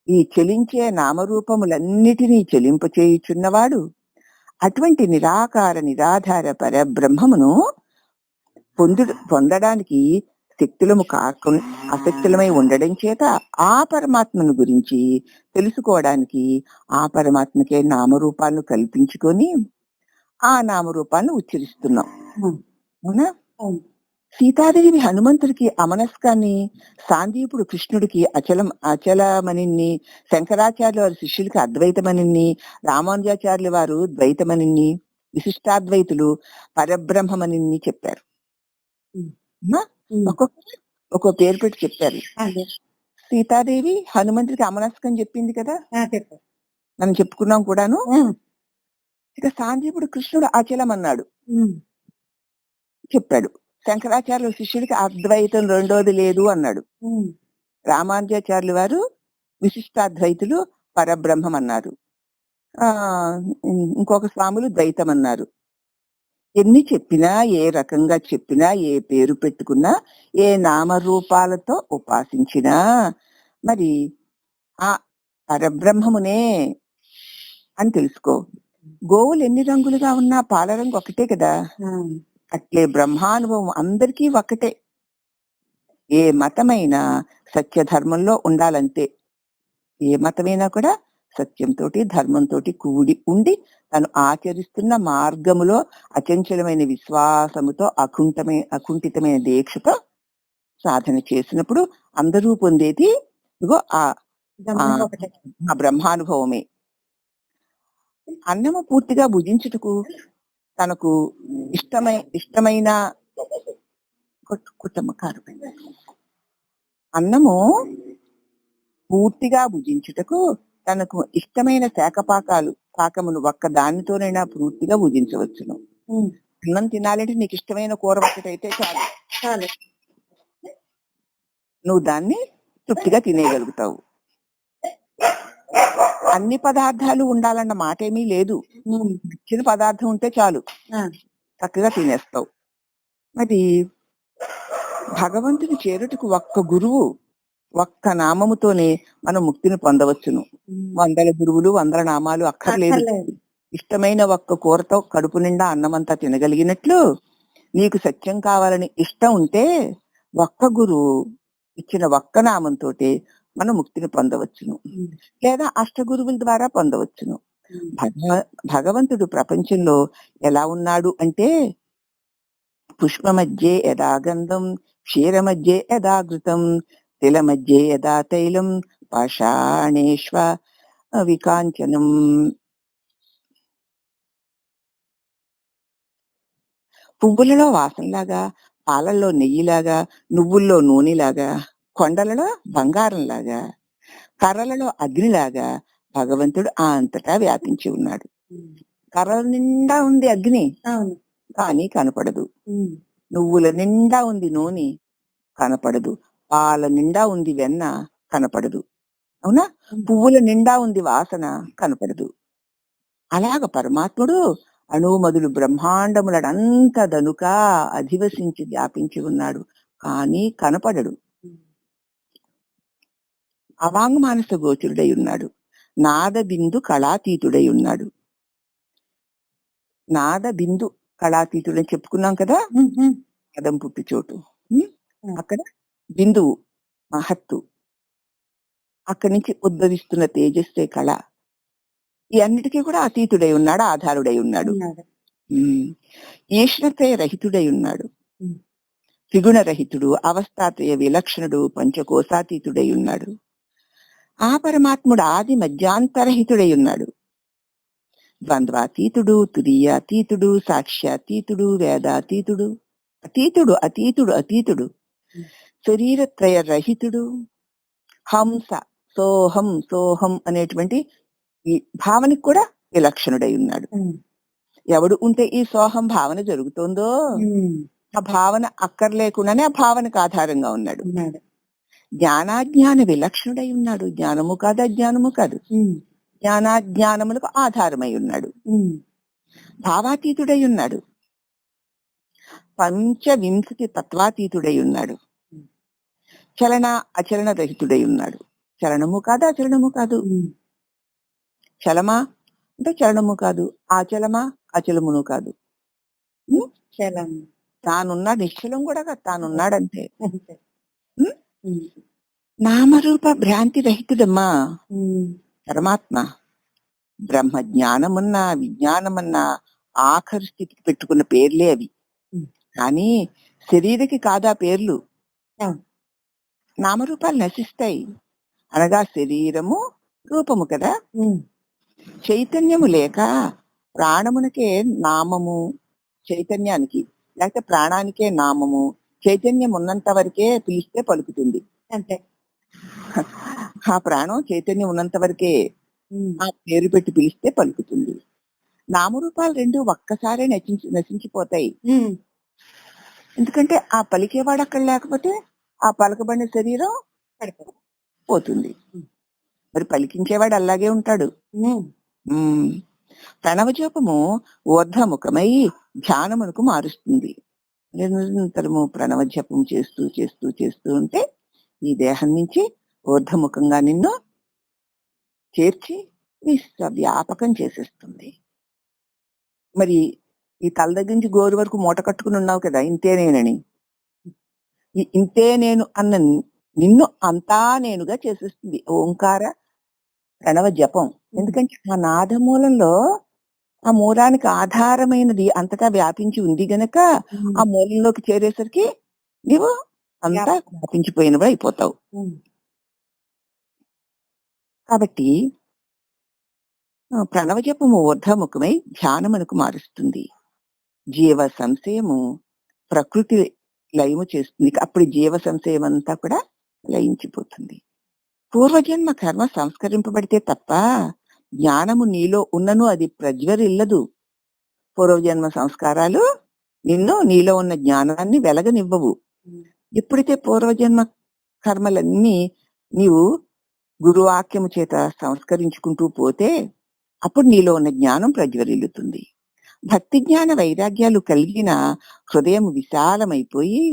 [SPEAKER 1] ఈ చలించే నామరూపములన్నిటినీ చలింపచేయుచున్నవాడు. అటువంటి నిరాకార నిరాధార పరబ్రహ్మమును పొందడానికి శక్తులము కాకుండా అశక్తులమై ఉండడం చేత ఆ పరమాత్మను గురించి తెలుసుకోవడానికి ఆ పరమాత్మకే నామరూపాలను కల్పించుకొని ఆ నామరూపాలను ఉచ్చరిస్తున్నాం. అవునా? సీతాదేవి హనుమంతుడికి అమనస్కాన్ని, సాందీపుడు కృష్ణుడికి అచలమణిని, శంకరాచార్యుల వారి శిష్యులకి అద్వైతమణిని, రామానుజాచార్యుల వారు ద్వైతమణిని, విశిష్టాద్వైతులు పరబ్రహ్మమణిని చెప్పారు. ఒక్కొక్క పేరు పెట్టి చెప్పారు. సీతాదేవి హనుమంతుడికి అమనస్కం చెప్పింది కదా, మనం చెప్పుకున్నాం కూడాను. ఇక సాందీపుడు కృష్ణుడు అచలమన్నాడు చెప్పాడు. శంకరాచార్యుల శిష్యుడికి అద్వైతం రెండోది లేదు అన్నాడు. రామానుజాచార్యుల వారు విశిష్టాద్వైతులు పరబ్రహ్మం అన్నారు. ఇంకొక స్వాములు ద్వైతం అన్నారు. ఎన్ని చెప్పినా, ఏ రకంగా చెప్పినా, ఏ పేరు పెట్టుకున్నా, ఏ నామరూపాలతో ఉపాసించినా మరి ఆ పరబ్రహ్మమునే అని తెలుసుకో. గోవులు ఎన్ని రంగులుగా ఉన్నా పాల రంగు ఒకటే కదా!
[SPEAKER 2] ఆ,
[SPEAKER 1] అట్లే బ్రహ్మానుభవం అందరికీ ఒక్కటే. ఏ మతమైనా సత్యధర్మంలో ఉండాలంతే. ఏ మతమైనా కూడా సత్యంతోటి, ధర్మంతోటి కూడి ఉండి తను ఆచరిస్తున్న మార్గములో అచంచలమైన విశ్వాసముతో, అకుంఠితమైన దీక్షతో సాధన చేసినప్పుడు అందరూ పొందేది ఇదిగో ఆ
[SPEAKER 2] గమనం ఒకటే.
[SPEAKER 1] ఆ బ్రహ్మానుభవమే. అన్నము పూర్తిగా భుజించుటకు తనకు ఇష్టమైన కుటుంబ కారమైన అన్నము పూర్తిగా భుజించుటకు తనకు ఇష్టమైన పాకమును ఒక్క దానితోనైనా పూర్తిగా భుజించవచ్చును.
[SPEAKER 2] ఉమ్,
[SPEAKER 1] అన్నం తినాలంటే నీకు ఇష్టమైన కూర ఒక్కటైతే చాలు,
[SPEAKER 2] చాలు.
[SPEAKER 1] నువ్వు దాన్ని తృప్తిగా తినేయగలుగుతావు. అన్ని పదార్థాలు ఉండాలన్న మాట ఏమీ లేదు.
[SPEAKER 2] ఉమ్,
[SPEAKER 1] నచ్చిన పదార్థం ఉంటే చాలు,
[SPEAKER 2] ఆ,
[SPEAKER 1] చక్కగా తినేస్తావు. మరి భగవంతుని చేరుటకు ఒక్క గురువు, ఒక్క నామముతోనే మనం ముక్తిని పొందవచ్చును.
[SPEAKER 2] ఉమ్,
[SPEAKER 1] వందల గురువులు, వందల నామాలు అక్కర్లేదు.
[SPEAKER 2] అక్కర్లేదు.
[SPEAKER 1] ఇష్టమైన ఒక్క కూరతో కడుపు నిండా అన్నమంతా తినగలిగినట్లు నీకు సత్యం కావాలని ఇష్టం ఉంటే ఒక్క గురువు ఇచ్చిన ఒక్క నామంతోటే మనం ముక్తిని పొందవచ్చును,
[SPEAKER 2] ఉమ్,
[SPEAKER 1] లేదా అష్టగురువుల ద్వారా పొందవచ్చును.
[SPEAKER 2] ఉమ్,
[SPEAKER 1] భగవంతుడు ప్రపంచంలో ఎలా ఉన్నాడు అంటే పుష్ప మధ్యే యదా గంధం, క్షీర మధ్యే యదా ఘృతం, తిల మధ్యే యదా తైలం, పాషాణేష్వ వికాంచనం. పువ్వులలో వాసనలాగా, పాలల్లో నెయ్యిలాగా, నువ్వుల్లో నూనెలాగా, కొండలలో బంగారంలాగా, కర్రలలో అగ్నిలాగా భగవంతుడు అంతటా వ్యాపించి ఉన్నాడు.
[SPEAKER 2] ఉమ్,
[SPEAKER 1] కర్రల నిండా ఉంది అగ్ని,
[SPEAKER 2] అవును.
[SPEAKER 1] కానీ కనపడదు.
[SPEAKER 2] ఉమ్,
[SPEAKER 1] నువ్వుల నిండా ఉంది నూనె, కనపడదు. పాల నిండా ఉంది వెన్న, కనపడదు. అవునా?
[SPEAKER 2] ఉమ్,
[SPEAKER 1] పువ్వుల నిండా ఉంది వాసన, కనపడదు. అలాగ పరమాత్ముడు అణుమదులు బ్రహ్మాండములనంత దనుక అధివసించి వ్యాపించి ఉన్నాడు, కానీ కనపడడు.
[SPEAKER 2] ఉమ్,
[SPEAKER 1] అవాంగ్ మానస గోచరుడై ఉన్నాడు. నాద బిందు కళాతీతుడై ఉన్నాడు. నాద బిందు కళాతీతుడని చెప్పుకున్నాం కదా,
[SPEAKER 2] ఉమ్, ఉమ్,
[SPEAKER 1] నాదం పుట్టి చోటు.
[SPEAKER 2] ఉమ్,
[SPEAKER 1] అక్కడ బిందువు మహత్తు, అక్కడి నుంచి ఉద్భవిస్తున్న తేజస్సే కళ. ఈ అన్నిటికీ కూడా అతీతుడై ఉన్నాడు, ఆధారుడై ఉన్నాడు.
[SPEAKER 2] ఉన్నాడు.
[SPEAKER 1] ఈశ్వరత్రయ రహితుడై ఉన్నాడు.
[SPEAKER 2] ఉమ్,
[SPEAKER 1] త్రిగుణ రహితుడు, అవస్థాత్రయ విలక్షణుడు, పంచకోశాతీతుడై ఉన్నాడు. ఆ పరమాత్ముడు ఆది మధ్యాంతరహితుడై ఉన్నాడు. ద్వంద్వాతీతుడు, తురీయాతీతుడు, సాక్ష్యాతీతుడు, వేదాతీతుడు, అతీతుడు అతీతుడు అతీతుడు, శరీరత్రయ రహితుడు, హంస, సోహం సోహం అనేటువంటి ఈ భావనకి కూడా విలక్షణుడై ఉన్నాడు.
[SPEAKER 2] ఉమ్,
[SPEAKER 1] ఎవడు ఉంటే ఈ సోహం భావన జరుగుతోందో
[SPEAKER 2] ఉమ్,
[SPEAKER 1] ఆ భావన అక్కర్లేకుండానే ఆ భావనకు ఆధారంగా ఉన్నాడు.
[SPEAKER 2] ఉన్నాడు.
[SPEAKER 1] జ్ఞానాజ్ఞాన విలక్షణుడై ఉన్నాడు. జ్ఞానము కాదు, అజ్ఞానము కాదు,
[SPEAKER 2] ఉమ్,
[SPEAKER 1] జ్ఞానాజ్ఞానములకు ఆధారమై ఉన్నాడు.
[SPEAKER 2] ఉమ్,
[SPEAKER 1] భావాతీతుడై ఉన్నాడు. పంచవింశతి తత్వాతీతుడై ఉన్నాడు. చలన అచలన రహితుడై ఉన్నాడు. చలనము కాదు, అచలనము కాదు.
[SPEAKER 2] ఉమ్,
[SPEAKER 1] చలమా అంటే చలనము కాదు, ఆచలమా అచలమును కాదు.
[SPEAKER 2] చలం.
[SPEAKER 1] తానున్నాడు, నిశ్చలం కూడా కాదు, తానున్నాడంతే.
[SPEAKER 2] అంతే.
[SPEAKER 1] ఉమ్?
[SPEAKER 2] ఉమ్,
[SPEAKER 1] నామరూప భ్రాంతి రహితుడమ్మా
[SPEAKER 2] ఉమ్,
[SPEAKER 1] పరమాత్మ. బ్రహ్మ జ్ఞానమన్నా విజ్ఞానమన్నా ఆఖరి స్థితికి పెట్టుకున్న పేర్లే అవి.
[SPEAKER 2] ఉమ్,
[SPEAKER 1] కానీ శరీరకి కాదా పేర్లు.
[SPEAKER 2] అవును.
[SPEAKER 1] నామరూపాలు నశిస్తాయి. అనగా శరీరము రూపము కదా.
[SPEAKER 2] ఉమ్,
[SPEAKER 1] చైతన్యము లేక ప్రాణమునకే నామము, చైతన్యానికి లేకపోతే ప్రాణానికే నామము, చైతన్యం ఉన్నంత వరకే పిలిస్తే పలుకుతుంది.
[SPEAKER 2] అంతే.
[SPEAKER 1] ఆ ప్రాణం చైతన్యం ఉన్నంత వరకే
[SPEAKER 2] ఉమ్,
[SPEAKER 1] ఆ పేరు పెట్టి పిలిస్తే పలుకుతుంది. నామరూపాలు రెండు ఒక్కసారే నశించిపోతాయి.
[SPEAKER 2] ఉమ్,
[SPEAKER 1] ఎందుకంటే ఆ పలికేవాడు అక్కడ లేకపోతే ఆ పలకబడిన శరీరం
[SPEAKER 2] పడిపోతుంది.
[SPEAKER 1] పోతుంది. మరి పలికించేవాడు అలాగే ఉంటాడు.
[SPEAKER 2] ఉమ్,
[SPEAKER 1] ఉమ్. ప్రణవజపము ఊర్ధముఖమై ధ్యానమునకు మారుస్తుంది. నిరంతరము ప్రణవ జపం చేస్తూ చేస్తూ చేస్తూ ఉంటే ఈ దేహం నుంచి ఊర్ధముఖంగా నిన్ను చేర్చి విశ్వవ్యాపకం చేసేస్తుంది. మరి ఈ తల దగ్గర నుంచి గోరు వరకు మూట కట్టుకుని ఉన్నావు కదా ఇంతే నేనని. ఈ ఇంతే నేను అన్న నిన్ను అంతా నేనుగా చేసేస్తుంది ఓంకార ప్రణవ జపం. ఎందుకంటే ఆ నాదమూలంలో ఆ మూలానికి ఆధారమైనది అంతటా వ్యాపించి ఉంది గనక ఆ మూలంలోకి చేరేసరికి నీవు అంతా వ్యాపించిపోయినవి అయిపోతావు. కాబట్టి ప్రణవ జపము ఊర్ధముఖమై ధ్యానమునకు మారుస్తుంది. జీవ సంశయము ప్రకృతి లయము చేస్తుంది. అప్పుడు జీవ సంశయం అంతా కూడా లయించిపోతుంది. పూర్వజన్మ కర్మ సంస్కరింపబడితే తప్ప జ్ఞానము నీలో ఉన్నను అది ప్రజ్వరిల్లదు. పూర్వజన్మ సంస్కారాలు నీలో ఉన్న జ్ఞానాన్ని వెలగనివ్వవు. ఎప్పుడైతే పూర్వజన్మ కర్మలన్నీ నీవు గురువాక్యము చేత సంస్కరించుకుంటూ పోతే అప్పుడు నీలో ఉన్న జ్ఞానం ప్రజ్వరిల్లుతుంది. భక్తి జ్ఞాన వైరాగ్యాలు కలిగిన హృదయం విశాలమైపోయి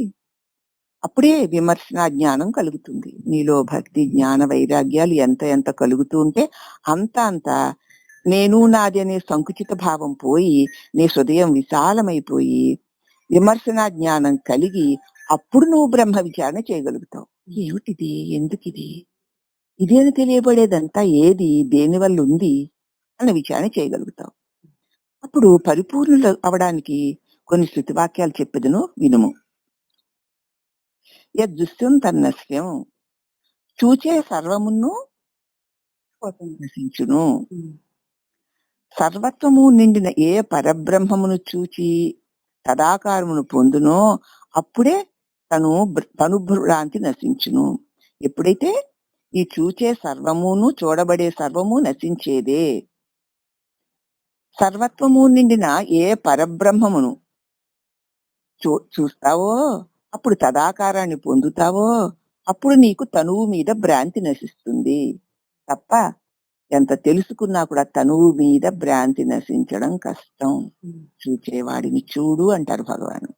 [SPEAKER 1] అప్పుడే విమర్శనా జ్ఞానం కలుగుతుంది. నీలో భక్తి జ్ఞాన వైరాగ్యాలు ఎంత ఎంత కలుగుతూ ఉంటే అంత నేను నాది అనే సంకుచిత భావం పోయి నీ హృదయం విశాలమైపోయి విమర్శనా జ్ఞానం కలిగి అప్పుడు నువ్వు బ్రహ్మ విచారణ చేయగలుగుతావు. ఏమిటిది, ఎందుకిది, ఇదేని తెలియబడేదంతా ఏది, దేనివల్ల ఉంది అన్న విచారణ చేయగలుగుతావు. అప్పుడు పరిపూర్ణులు అవడానికి కొన్ని శృతివాక్యాలు చెప్పేదను వినుము. యదృశ్యం తన్నస్యం చూచే సర్వమును నశించును. సర్వత్వము నిండిన ఏ పరబ్రహ్మమును చూచి తదాకారమును పొందునో అప్పుడే తనుభ్రాంతి నశించును. ఎప్పుడైతే ఈ చూచే సర్వమును చూడబడే సర్వము నశించేదే. సర్వత్వము నిండిన ఏ పరబ్రహ్మమును చూస్తావో అప్పుడు తదాకారాన్ని పొందుతావో అప్పుడు నీకు తనువు మీద భ్రాంతి నశిస్తుంది. తప్ప ఎంత తెలుసుకున్నా కూడా తనువు మీద భ్రాంతి నశించడం కష్టం. చూచేవాడిని చూడు అంటారు భగవాను.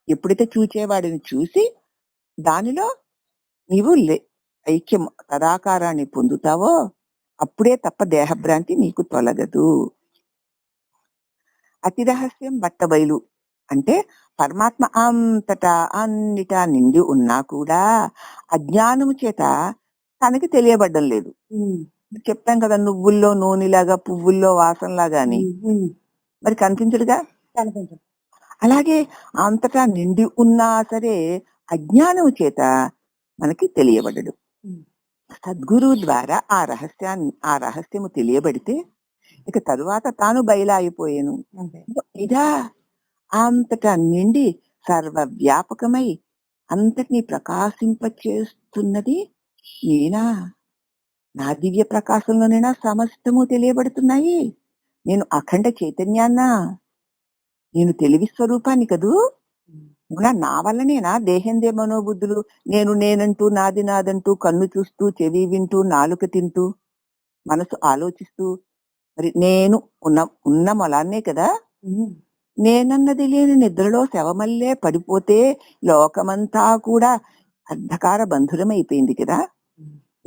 [SPEAKER 1] ఎప్పుడైతే చూచేవాడిని చూసి దానిలో నీవు ఐక్యం తదాకారాన్ని పొందుతావో అప్పుడే తప్ప దేహభ్రాంతి నీకు తొలగదు. అతి రహస్యం బట్టబయలు అంటే పరమాత్మ అంతటా అన్నిటా నిండి ఉన్నా కూడా అజ్ఞానము చేత తనకి తెలియబడ్డం లేదు. చెప్తాం కదా, నువ్వుల్లో నూనెలాగా పువ్వుల్లో వాసనలాగా అని. మరి కనిపించడుగా. అలాగే అంతటా నిండి ఉన్నా సరే అజ్ఞానము చేత మనకి తెలియబడడు. సద్గురువు ద్వారా ఆ రహస్యము తెలియబడితే ఇక తరువాత తాను బయలాగిపోయాను. ఇదా అంతటా నిండి సర్వవ్యాపకమై అంతటినీ ప్రకాశింపచేస్తున్నది నేనా. నా దివ్య ప్రకాశంలోనైనా సమస్తము తెలియబడుతున్నాయి. నేను అఖండ చైతన్యాన్నా, నేను తెలివి స్వరూపాన్ని కదూ. నా వల్లనేనా దేహందే మనోబుద్ధులు నేనంటూ నాది నాదంటూ కన్ను చూస్తూ చెవి వింటూ నాలుక తింటూ మనసు ఆలోచిస్తూ మరి నేను ఉన్న మొలాన్నే కదా. నేనన్నది లేని నిద్రలో శవమల్లే పడిపోతే లోకమంతా కూడా అంధకార బంధురమైపోయింది కదా.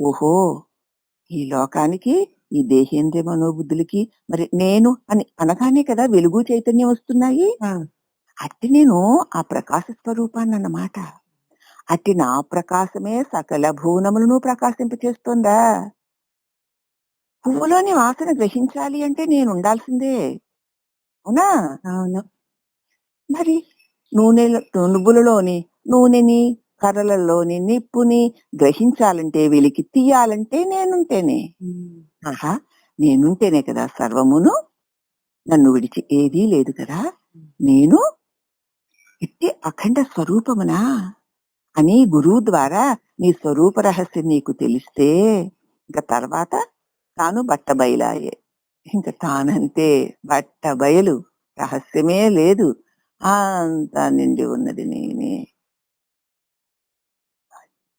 [SPEAKER 1] ఓహో, ఈ లోకానికి ఈ దేహేంద్రియ మనోబుద్ధులకి మరి నేను అని అనగానే కదా వెలుగు చైతన్యం వస్తున్నాయి. అట్టి నేను ఆ ప్రకాశ స్వరూపాన్ని అన్నమాట. అట్టి నా ప్రకాశమే సకల భువనములను ప్రకాశింపచేస్తుందా. పువ్వులోని వాసన గ్రహించాలి అంటే నేను ఉండాల్సిందే, అవునా? అవును. మరి నువ్వులలోని నూనెని కర్రలలోని నిప్పుని గ్రహించాలంటే వెలికి తీయాలంటే నేనుంటేనే. ఆహా, నేనుంటేనే కదా సర్వమును. నన్ను విడిచి ఏదీ లేదు కదా. నేను ఇట్టి అఖండ స్వరూపమునా అని గురువు ద్వారా నీ స్వరూప రహస్యం నీకు తెలిస్తే ఇంకా తర్వాత తాను బట్టబయలాయే. ఇంకా తానంతే బట్టబయలు, రహస్యమే లేదు, అంతా నిండి ఉన్నది నేనే.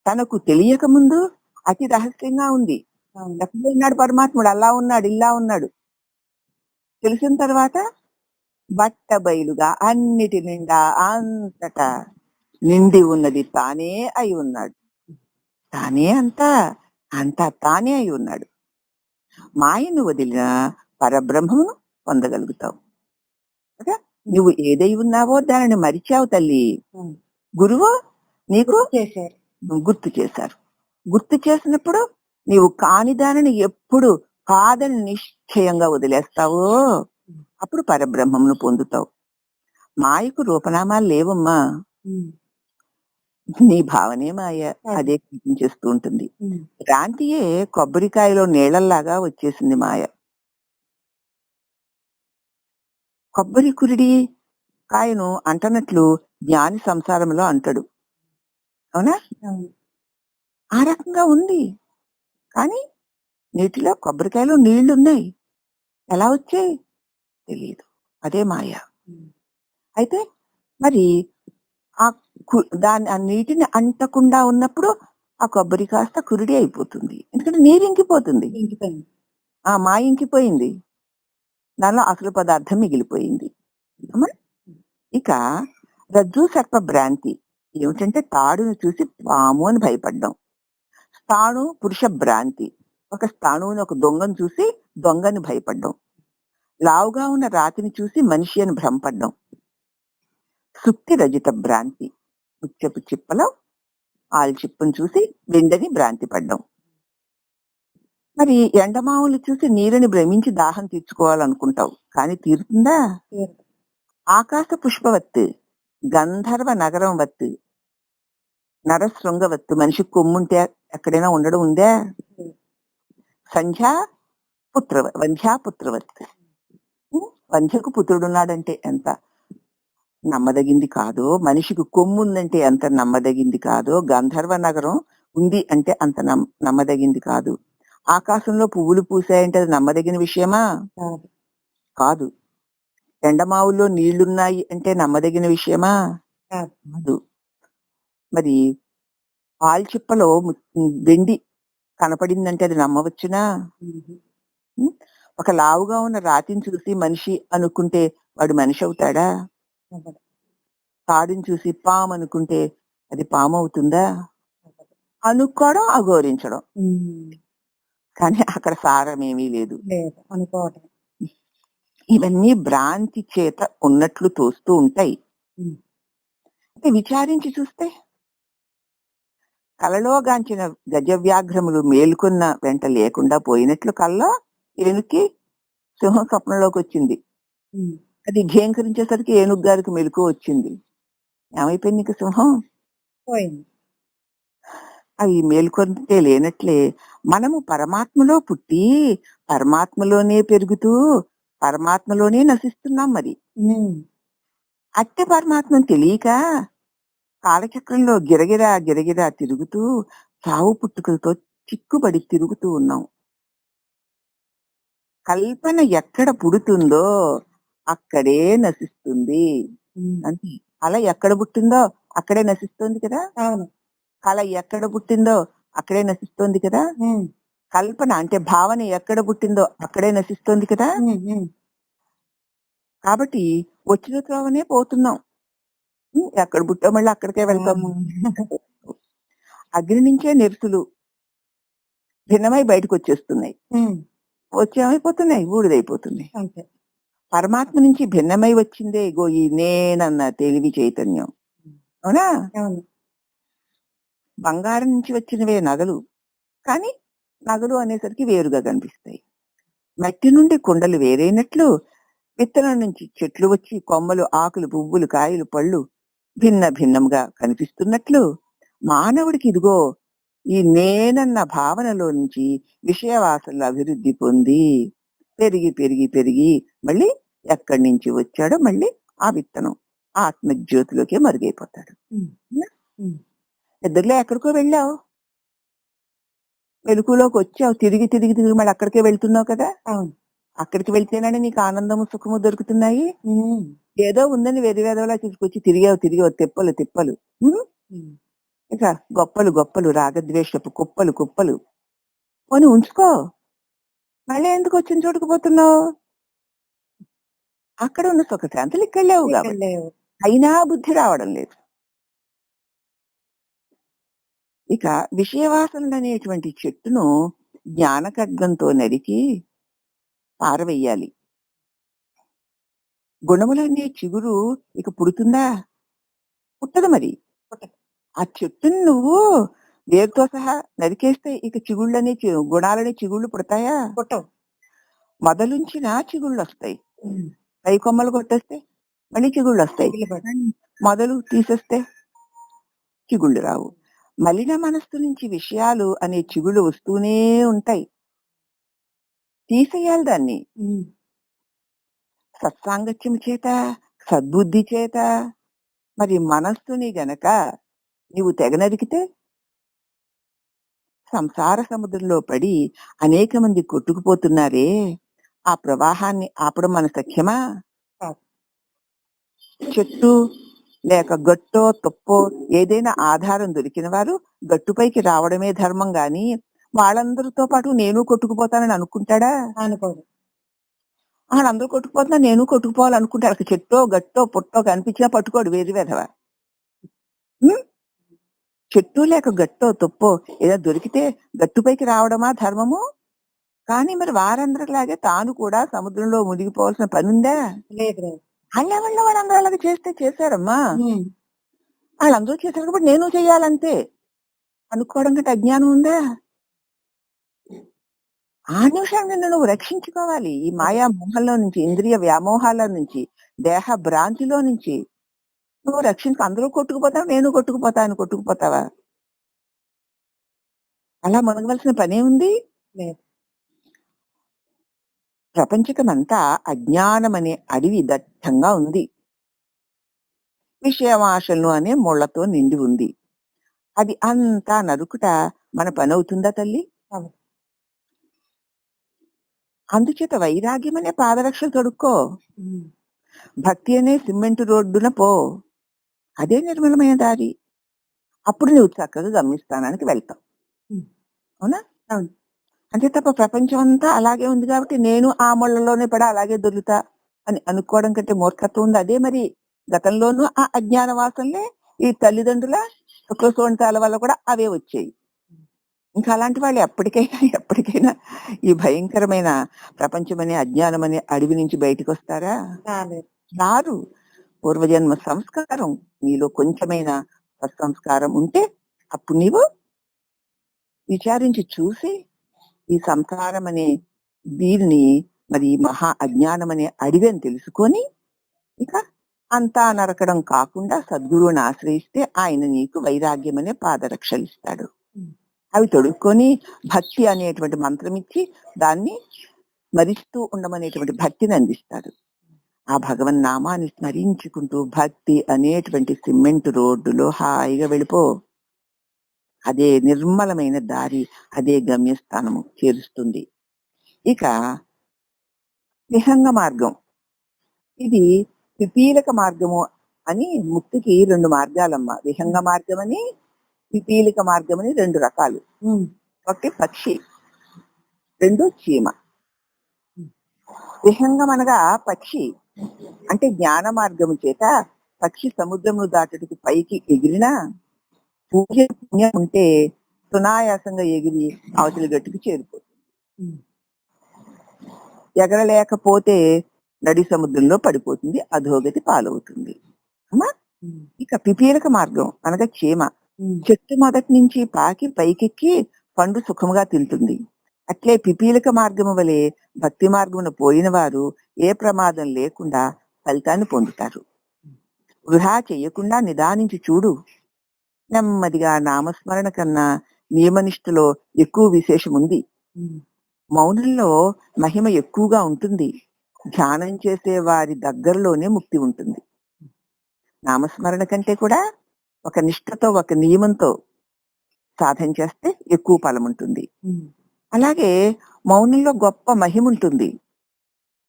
[SPEAKER 1] తనకు తెలియక ముందు అతి రహస్యంగా ఉంది. ఎక్కడ ఉన్నాడు పరమాత్ముడు, అలా ఉన్నాడు ఇలా ఉన్నాడు. తెలిసిన తర్వాత బట్టబయలుగా అన్నిటి నిండా అంతటా నిండి ఉన్నది తానే అయి ఉన్నాడు. తానే అంతా, అంతా తానే అయి ఉన్నాడు. మాయను వదిలిన పరబ్రహ్మమును పొందగలుగుతావు కదా. నువ్వు ఏదై ఉన్నావో దానిని మరిచావు తల్లి.
[SPEAKER 2] ఉమ్.
[SPEAKER 1] గురువు నీకు
[SPEAKER 2] గుర్తు చేశారు.
[SPEAKER 1] గుర్తు చేశారు. గుర్తు చేసినప్పుడు నీవు కాని దానిని ఎప్పుడు కాదని నిశ్చయంగా వదిలేస్తావో అప్పుడు పరబ్రహ్మమును పొందుతావు. మాయకు రూపనామాలు లేవమ్మా.
[SPEAKER 2] ఉమ్.
[SPEAKER 1] నీ భావనే మాయ.
[SPEAKER 2] అది.
[SPEAKER 1] అదే కనిపించేస్తూ ఉంటుంది.
[SPEAKER 2] ఉమ్.
[SPEAKER 1] భ్రాంతియే కొబ్బరికాయలో నీళ్లలాగా వచ్చేసింది మాయ. కొబ్బరి కురిడి కాయను అంటనట్లు జ్ఞాని సంసారంలో అంటాడు. అవునా?
[SPEAKER 2] అవును.
[SPEAKER 1] ఆ రకంగా ఉంది. కానీ నీటిలో కొబ్బరికాయలో నీళ్లున్నాయి. ఎలా వచ్చాయి తెలియదు. అదే మాయ.
[SPEAKER 2] ఉమ్.
[SPEAKER 1] అయితే మరి ఆ దాని ఆ నీటిని అంటకుండా ఉన్నప్పుడు ఆ కొబ్బరి కాస్త కురిడి అయిపోతుంది. ఎందుకంటే నీరు ఇంకిపోతుంది.
[SPEAKER 2] ఇంకిపోయింది.
[SPEAKER 1] ఆ మాయ ఇంకిపోయింది. దానిలో అసలు పదార్థం మిగిలిపోయింది. అమ్మా? ఇక రజ్జు సర్ప భ్రాంతి ఏమిటంటే తాడును చూసి పాము అని భయపడ్డాం. స్థాణు పురుష భ్రాంతి, ఒక స్థాణువుని ఒక దొంగను చూసి దొంగని భయపడ్డాం. లావుగా ఉన్న రాతిని చూసి మనిషి అని భ్రమపడ్డాం. సుక్తి రజిత భ్రాంతి, ముత్యపు చిప్పలో ఆల్చిప్పను చూసి వెండని భ్రాంతి పడ్డాం. మరి ఎండమావులు చూసి నీరుని భ్రమించి దాహం తీర్చుకోవాలనుకుంటావు, కానీ తీరుతుందా?
[SPEAKER 2] తీరు.
[SPEAKER 1] ఆకాశ పుష్పవత్తు, గంధర్వ నగరం వత్తు, నరశృంగవత్తు, మనిషి కొమ్ముంటే ఎక్కడైనా ఉండడం ఉందా? సంధ్యా వంధ్యాపుత్రవత్, వంధ్యకు పుత్రుడున్నాడంటే ఎంత నమ్మదగింది కాదో, మనిషికి కొమ్ము ఉందంటే ఎంత నమ్మదగింది కాదో, గంధర్వ నగరం ఉంది అంటే అంత నమ్మదగింది కాదు. ఆకాశంలో పువ్వులు పూసాయంటే అది నమ్మదగిన విషయమా?
[SPEAKER 2] కాదు.
[SPEAKER 1] కాదు. ఎండమావుల్లో నీళ్లున్నాయి అంటే నమ్మదగిన విషయమా?
[SPEAKER 2] కాదు.
[SPEAKER 1] కాదు. మరి ఆల్చిప్పలో వెండి కనపడిందంటే అది నమ్మవచ్చునా?
[SPEAKER 2] ఉమ్.
[SPEAKER 1] ఒక లావుగా ఉన్న రాతిని చూసి మనిషి అనుకుంటే వాడు మనిషి అవుతాడా?
[SPEAKER 2] అవ్వదు.
[SPEAKER 1] తాడుని చూసి పాము అనుకుంటే అది పాము అవుతుందా?
[SPEAKER 2] అవ్వదు.
[SPEAKER 1] అనుకోవడం, అఘోరించడం.
[SPEAKER 2] ఉమ్.
[SPEAKER 1] కానీ అక్కడ సారమేమీ లేదు.
[SPEAKER 2] లేదు అనుకోవటం.
[SPEAKER 1] ఇవన్నీ భ్రాంతి చేత ఉన్నట్లు తోస్తూ ఉంటాయి.
[SPEAKER 2] ఉమ్.
[SPEAKER 1] అంటే విచారించి చూస్తే కలలో గాంచిన గజవ్యాఘ్రములు మేలుకున్న వెంట లేకుండా పోయినట్లు కల్లో ఏనుక్కి సింహం స్వప్నంలోకి వచ్చింది.
[SPEAKER 2] ఉమ్.
[SPEAKER 1] అది ఘేంకరించేసరికి ఏనుగు గారికి మెలకు వచ్చింది. ఏమైపోయింది ఇక సింహం?
[SPEAKER 2] పోయింది.
[SPEAKER 1] అవి మేల్కొంటే లేనట్లే మనము పరమాత్మలో పుట్టి పరమాత్మలోనే పెరుగుతూ పరమాత్మలోనే నశిస్తున్నాం. మరి
[SPEAKER 2] ఉమ్.
[SPEAKER 1] అట్టి పరమాత్మను తెలియక కాలచక్రంలో గిరగిరా గిరగిరా తిరుగుతూ చావు పుట్టుకలతో చిక్కుబడి తిరుగుతూ ఉన్నాం. కల్పన ఎక్కడ పుడుతుందో అక్కడే నశిస్తుంది.
[SPEAKER 2] ఉమ్.
[SPEAKER 1] అంటే అల ఎక్కడ పుట్టిందో అక్కడే నశిస్తుంది కదా.
[SPEAKER 2] అవును.
[SPEAKER 1] కళ ఎక్కడ పుట్టిందో అక్కడే నశిస్తోంది కదా.
[SPEAKER 2] ఉమ్.
[SPEAKER 1] కల్పన అంటే భావన ఎక్కడ పుట్టిందో అక్కడే నశిస్తోంది కదా.
[SPEAKER 2] ఉమ్. ఉమ్.
[SPEAKER 1] కాబట్టి వచ్చిన త్రోవనే పోతున్నాం. ఎక్కడ పుట్టా మళ్ళీ అక్కడికే వెళ్తాం. అగ్ని నుంచే నెరుసులు భిన్నమై బయటకు వచ్చేస్తున్నాయి.
[SPEAKER 2] ఉమ్.
[SPEAKER 1] వచ్చేమైపోతున్నాయి, బూడిదైపోతున్నాయి.
[SPEAKER 2] అంతే.
[SPEAKER 1] పరమాత్మ నుంచి భిన్నమై వచ్చిందే ఇగో ఈ నేనన్న తెలివి చైతన్యం. అవునా?
[SPEAKER 2] అవును.
[SPEAKER 1] బంగారం నుంచి వచ్చినవే నగలు, కానీ నగలు అనేసరికి వేరుగా కనిపిస్తాయి. మట్టి నుండి కుండలు వేరైనట్లు విత్తనం నుంచి చెట్లు వచ్చి కొమ్మలు, ఆకులు, పువ్వులు, కాయలు, పళ్ళు భిన్న భిన్నంగా కనిపిస్తున్నట్లు మానవుడికి ఇదిగో ఈ నేనన్న భావనలో నుంచి విషయవాసనలు అభివృద్ధి పొంది పెరిగి పెరిగి పెరిగి మళ్ళీ ఎక్కడి నుంచి వచ్చాడో మళ్ళీ ఆ విత్తనం ఆత్మజ్యోతిలోకే మరుగైపోతాడు.
[SPEAKER 2] ఉమ్. ఉమ్.
[SPEAKER 1] నిద్రలో ఎక్కడికో వెళ్ళావు, వెలుగులోకి వచ్చావు, తిరిగి తిరిగి తిరిగి మళ్ళీ అక్కడికే వెళ్తున్నావు కదా.
[SPEAKER 2] అవును.
[SPEAKER 1] అక్కడికి వెళ్తేనే నీకు ఆనందము సుఖము దొరుకుతున్నాయి.
[SPEAKER 2] ఉమ్.
[SPEAKER 1] ఏదో ఉందని వేదివేదవలా తీసుకొచ్చి తిరిగావు తిప్పలు తిప్పలు.
[SPEAKER 2] ఉమ్.
[SPEAKER 1] ఇక గొప్పలు గొప్పలు రాగద్వేషపు కుప్పలు కుప్పలు కొని ఉంచుకో. మళ్ళీ ఎందుకు వచ్చిన చోటుకుపోతున్నావు? అక్కడ ఉన్న సుఖశాంతులు ఇక్కడ లేవు
[SPEAKER 2] ఇక్కడ
[SPEAKER 1] కాబట్టి
[SPEAKER 2] లేవు.
[SPEAKER 1] అయినా బుద్ధి రావడం లేదు. ఇక విషయవాసనలు అనేటువంటి చెట్టును జ్ఞాన ఖడ్గంతో నరికి పారవేయాలి. గుణములనే చిగురు ఇక పుడుతుందా? పుట్టదు మరి.
[SPEAKER 2] పుట్టదు.
[SPEAKER 1] ఆ చెట్టుని నువ్వు వేరుతో సహా నరికేస్తే ఇక చిగుళ్ళని గుణాలని చిగుళ్ళు పుడతాయా?
[SPEAKER 2] పుట్టవు.
[SPEAKER 1] మొదలుంచిన చిగుళ్ళొస్తాయి.
[SPEAKER 2] ఉమ్.
[SPEAKER 1] పై కొమ్మలు కొట్టేస్తే మళ్ళీ చిగుళ్ళొస్తాయి.
[SPEAKER 2] మిగిలి పడతాయి.
[SPEAKER 1] మొదలు తీసేస్తే చిగుళ్ళు రావు. మలిన మనస్సు నుంచి విషయాలు అనే చిగుళ్ళు వస్తూనే ఉంటాయి. తీసేయాలి దాన్ని.
[SPEAKER 2] ఉమ్.
[SPEAKER 1] సత్సాంగత్యం చేత, సద్బుద్ధి చేత మరి మనస్సుని గనక నీవు తెగ నరికితే సంసార సముద్రంలో పడి అనేక మంది కొట్టుకుపోతున్నారే, ఆ ప్రవాహాన్ని ఆపడం మన సఖ్యమా?
[SPEAKER 2] కాదు.
[SPEAKER 1] చెట్టు లేక గట్టో తుప్పో ఏదైనా ఆధారం దొరికిన వారు గట్టుపైకి రావడమే ధర్మం గాని వాళ్ళందరితో పాటు నేను కొట్టుకుపోతానని అనుకుంటాడా?
[SPEAKER 2] అనుకోడు.
[SPEAKER 1] వాళ్ళందరూ కొట్టుకుపోతున్నా నేను కొట్టుకుపోవాలనుకుంటాడు. అక్కడ చెట్టో గట్టో పుట్టో కనిపించినా పట్టుకోడు వేరు వెధవ. చెట్టు లేక గట్టో తుప్పో ఏదో దొరికితే గట్టుపైకి రావడమా ధర్మము? కానీ మరి వారందరిలాగే తాను కూడా సముద్రంలో మునిగిపోవాల్సిన పని ఉందా?
[SPEAKER 2] లేదు లేదు.
[SPEAKER 1] వాళ్ళందరూ అలాగే చేస్తే చేశారమ్మా.
[SPEAKER 2] ఉమ్.
[SPEAKER 1] వాళ్ళందరూ చేశారు కాబట్టి నేను చెయ్యాలంతే అనుకోవడం కంటే అజ్ఞానం ఉందా? ఆ నిమిషాన్ని నువ్వు రక్షించుకోవాలి. ఈ మాయా మోహంలో నుంచి, ఇంద్రియ వ్యామోహాల నుంచి, దేహ భ్రాంతిలో నుంచి నువ్వు రక్షించుకో. అందరూ కొట్టుకుపోతావు, నేను కొట్టుకుపోతావా? అలా మునగవలసిన పనే ఉంది.
[SPEAKER 2] లేదు.
[SPEAKER 1] ప్రపంచకమంతా అజ్ఞానం అనే అడవి దట్టంగా ఉంది. విషయవాసనలు అనే ముళ్లతో నిండి ఉంది. అది అంతా నరుకుట మన పని అవుతుందా తల్లి?
[SPEAKER 2] అవును.
[SPEAKER 1] అందుచేత వైరాగ్యం అనే పాదరక్షలు తొడుక్కో.
[SPEAKER 2] ఉమ్.
[SPEAKER 1] భక్తి అనే సిమెంట్ రోడ్డున పో. అదే నిర్మలమైన దారి. అప్పుడు నువ్వు చక్కగా గమ్యస్థానానికి వెళ్తావు.
[SPEAKER 2] ఉమ్.
[SPEAKER 1] అవునా?
[SPEAKER 2] అవును.
[SPEAKER 1] అంతే తప్ప ప్రపంచం అంతా అలాగే ఉంది కాబట్టి నేను ఆ ముళ్ళలోనే పడా అలాగే దొరుకుతా అని అనుకోవడం కంటే మూర్ఖత్వం ఉంది. అదే మరి గతంలోనూ ఆ అజ్ఞాన వాసనలే ఈ తల్లిదండ్రుల శుక్రసోంటాల వల్ల కూడా అవే వచ్చాయి. ఇంకా అలాంటి వాళ్ళు ఎప్పటికైనా ఈ భయంకరమైన ప్రపంచం అనే అజ్ఞానం అనే అడవి నుంచి బయటకు వస్తారా? రారు. పూర్వజన్మ సంస్కారం నీలో కొంచెమైనా సత్సంస్కారం ఉంటే అప్పుడు నీవు విచారించి చూసి ఈ సంసారం అనే దీనిని మరి మహా అజ్ఞానం అనే అడవి అని తెలుసుకొని ఇక అంతా నరకడం కాకుండా సద్గురువుని ఆశ్రయిస్తే ఆయన నీకు వైరాగ్యం అనే పాదరక్షలు ఇస్తాడు. అవి తొడుక్కొని భక్తి అనేటువంటి మంత్రం ఇచ్చి దాన్ని స్మరిస్తూ ఉండమనేటువంటి భక్తిని అందిస్తాడు. ఆ భగవన్ నామాన్ని స్మరించుకుంటూ భక్తి అనేటువంటి సిమెంట్ రోడ్డులో హాయిగా వెళ్ళిపో. అదే నిర్మలమైన దారి, అదే గమ్యస్థానము చేరుస్తుంది. ఇక విహంగ మార్గం, ఇది పిపీలక మార్గము అని ముక్తికి 2 మార్గాలమ్మ. విహంగ మార్గం అని, పిపీలిక మార్గం అని 2 రకాలు. ఒకటి పక్షి, 2 చీమ. విహంగం అనగా పక్షి అంటే జ్ఞాన మార్గము చేత పక్షి సముద్రము దాటుటకు పైకి ఎగిరినా పూజ పుణ్యం ఉంటే సునాయాసంగా ఎగిరి అవతలి గట్టుకు చేరిపోతుంది. ఎగరలేకపోతే నడి సముద్రంలో పడిపోతుంది, అధోగతి పాలవుతుంది. అమ్మా, ఇక పిపీలక మార్గం అనగా చీమ చెట్టు మొదటి నుంచి పాకి పైకెక్కి పండు సుఖముగా తింటుంది. అట్లే పిపీలక మార్గము వలె భక్తి మార్గమును పోయిన వారు ఏ ప్రమాదం లేకుండా ఫలితాన్ని పొందుతారు. వృధా చెయ్యకుండా నిదానించి చూడు. నెమ్మదిగా నామస్మరణ కన్నా నియమనిష్టలో ఎక్కువ విశేషం ఉంది. మౌనంలో మహిమ ఎక్కువగా ఉంటుంది. ధ్యానం చేసే వారి దగ్గరలోనే ముక్తి ఉంటుంది. నామస్మరణ కంటే కూడా ఒక నిష్ఠతో ఒక నియమంతో సాధన చేస్తే ఎక్కువ ఫలం ఉంటుంది. అలాగే మౌనంలో గొప్ప మహిమ ఉంటుంది.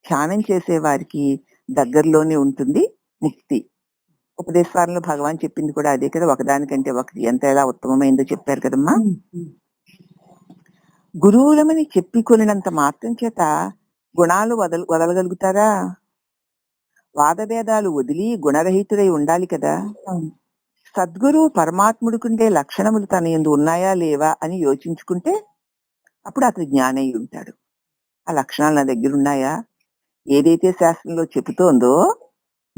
[SPEAKER 1] ధ్యానం చేసే వారికి దగ్గరలోనే ఉంటుంది ముక్తి. ఉపదేశాలలో భగవాన్ చెప్పింది కూడా అదే కదా, ఒకదానికంటే ఒకటి ఎంత ఎలా ఉత్తమమైందో చెప్పారు కదమ్మా. గురువులమని చెప్పుకొనినంత మాత్రం చేత గుణాలు వదలగలుగుతారా? వాదభేదాలు వదిలి గుణరహితుడై ఉండాలి కదా.
[SPEAKER 2] అవును.
[SPEAKER 1] సద్గురువు పరమాత్ముడికుండే లక్షణములు తన యందు ఉన్నాయా లేవా అని యోచించుకుంటే అప్పుడు అతడు జ్ఞానై ఉంటాడు. ఆ లక్షణాలు నా దగ్గర ఉన్నాయా? ఏదైతే శాస్త్రంలో చెబుతోందో,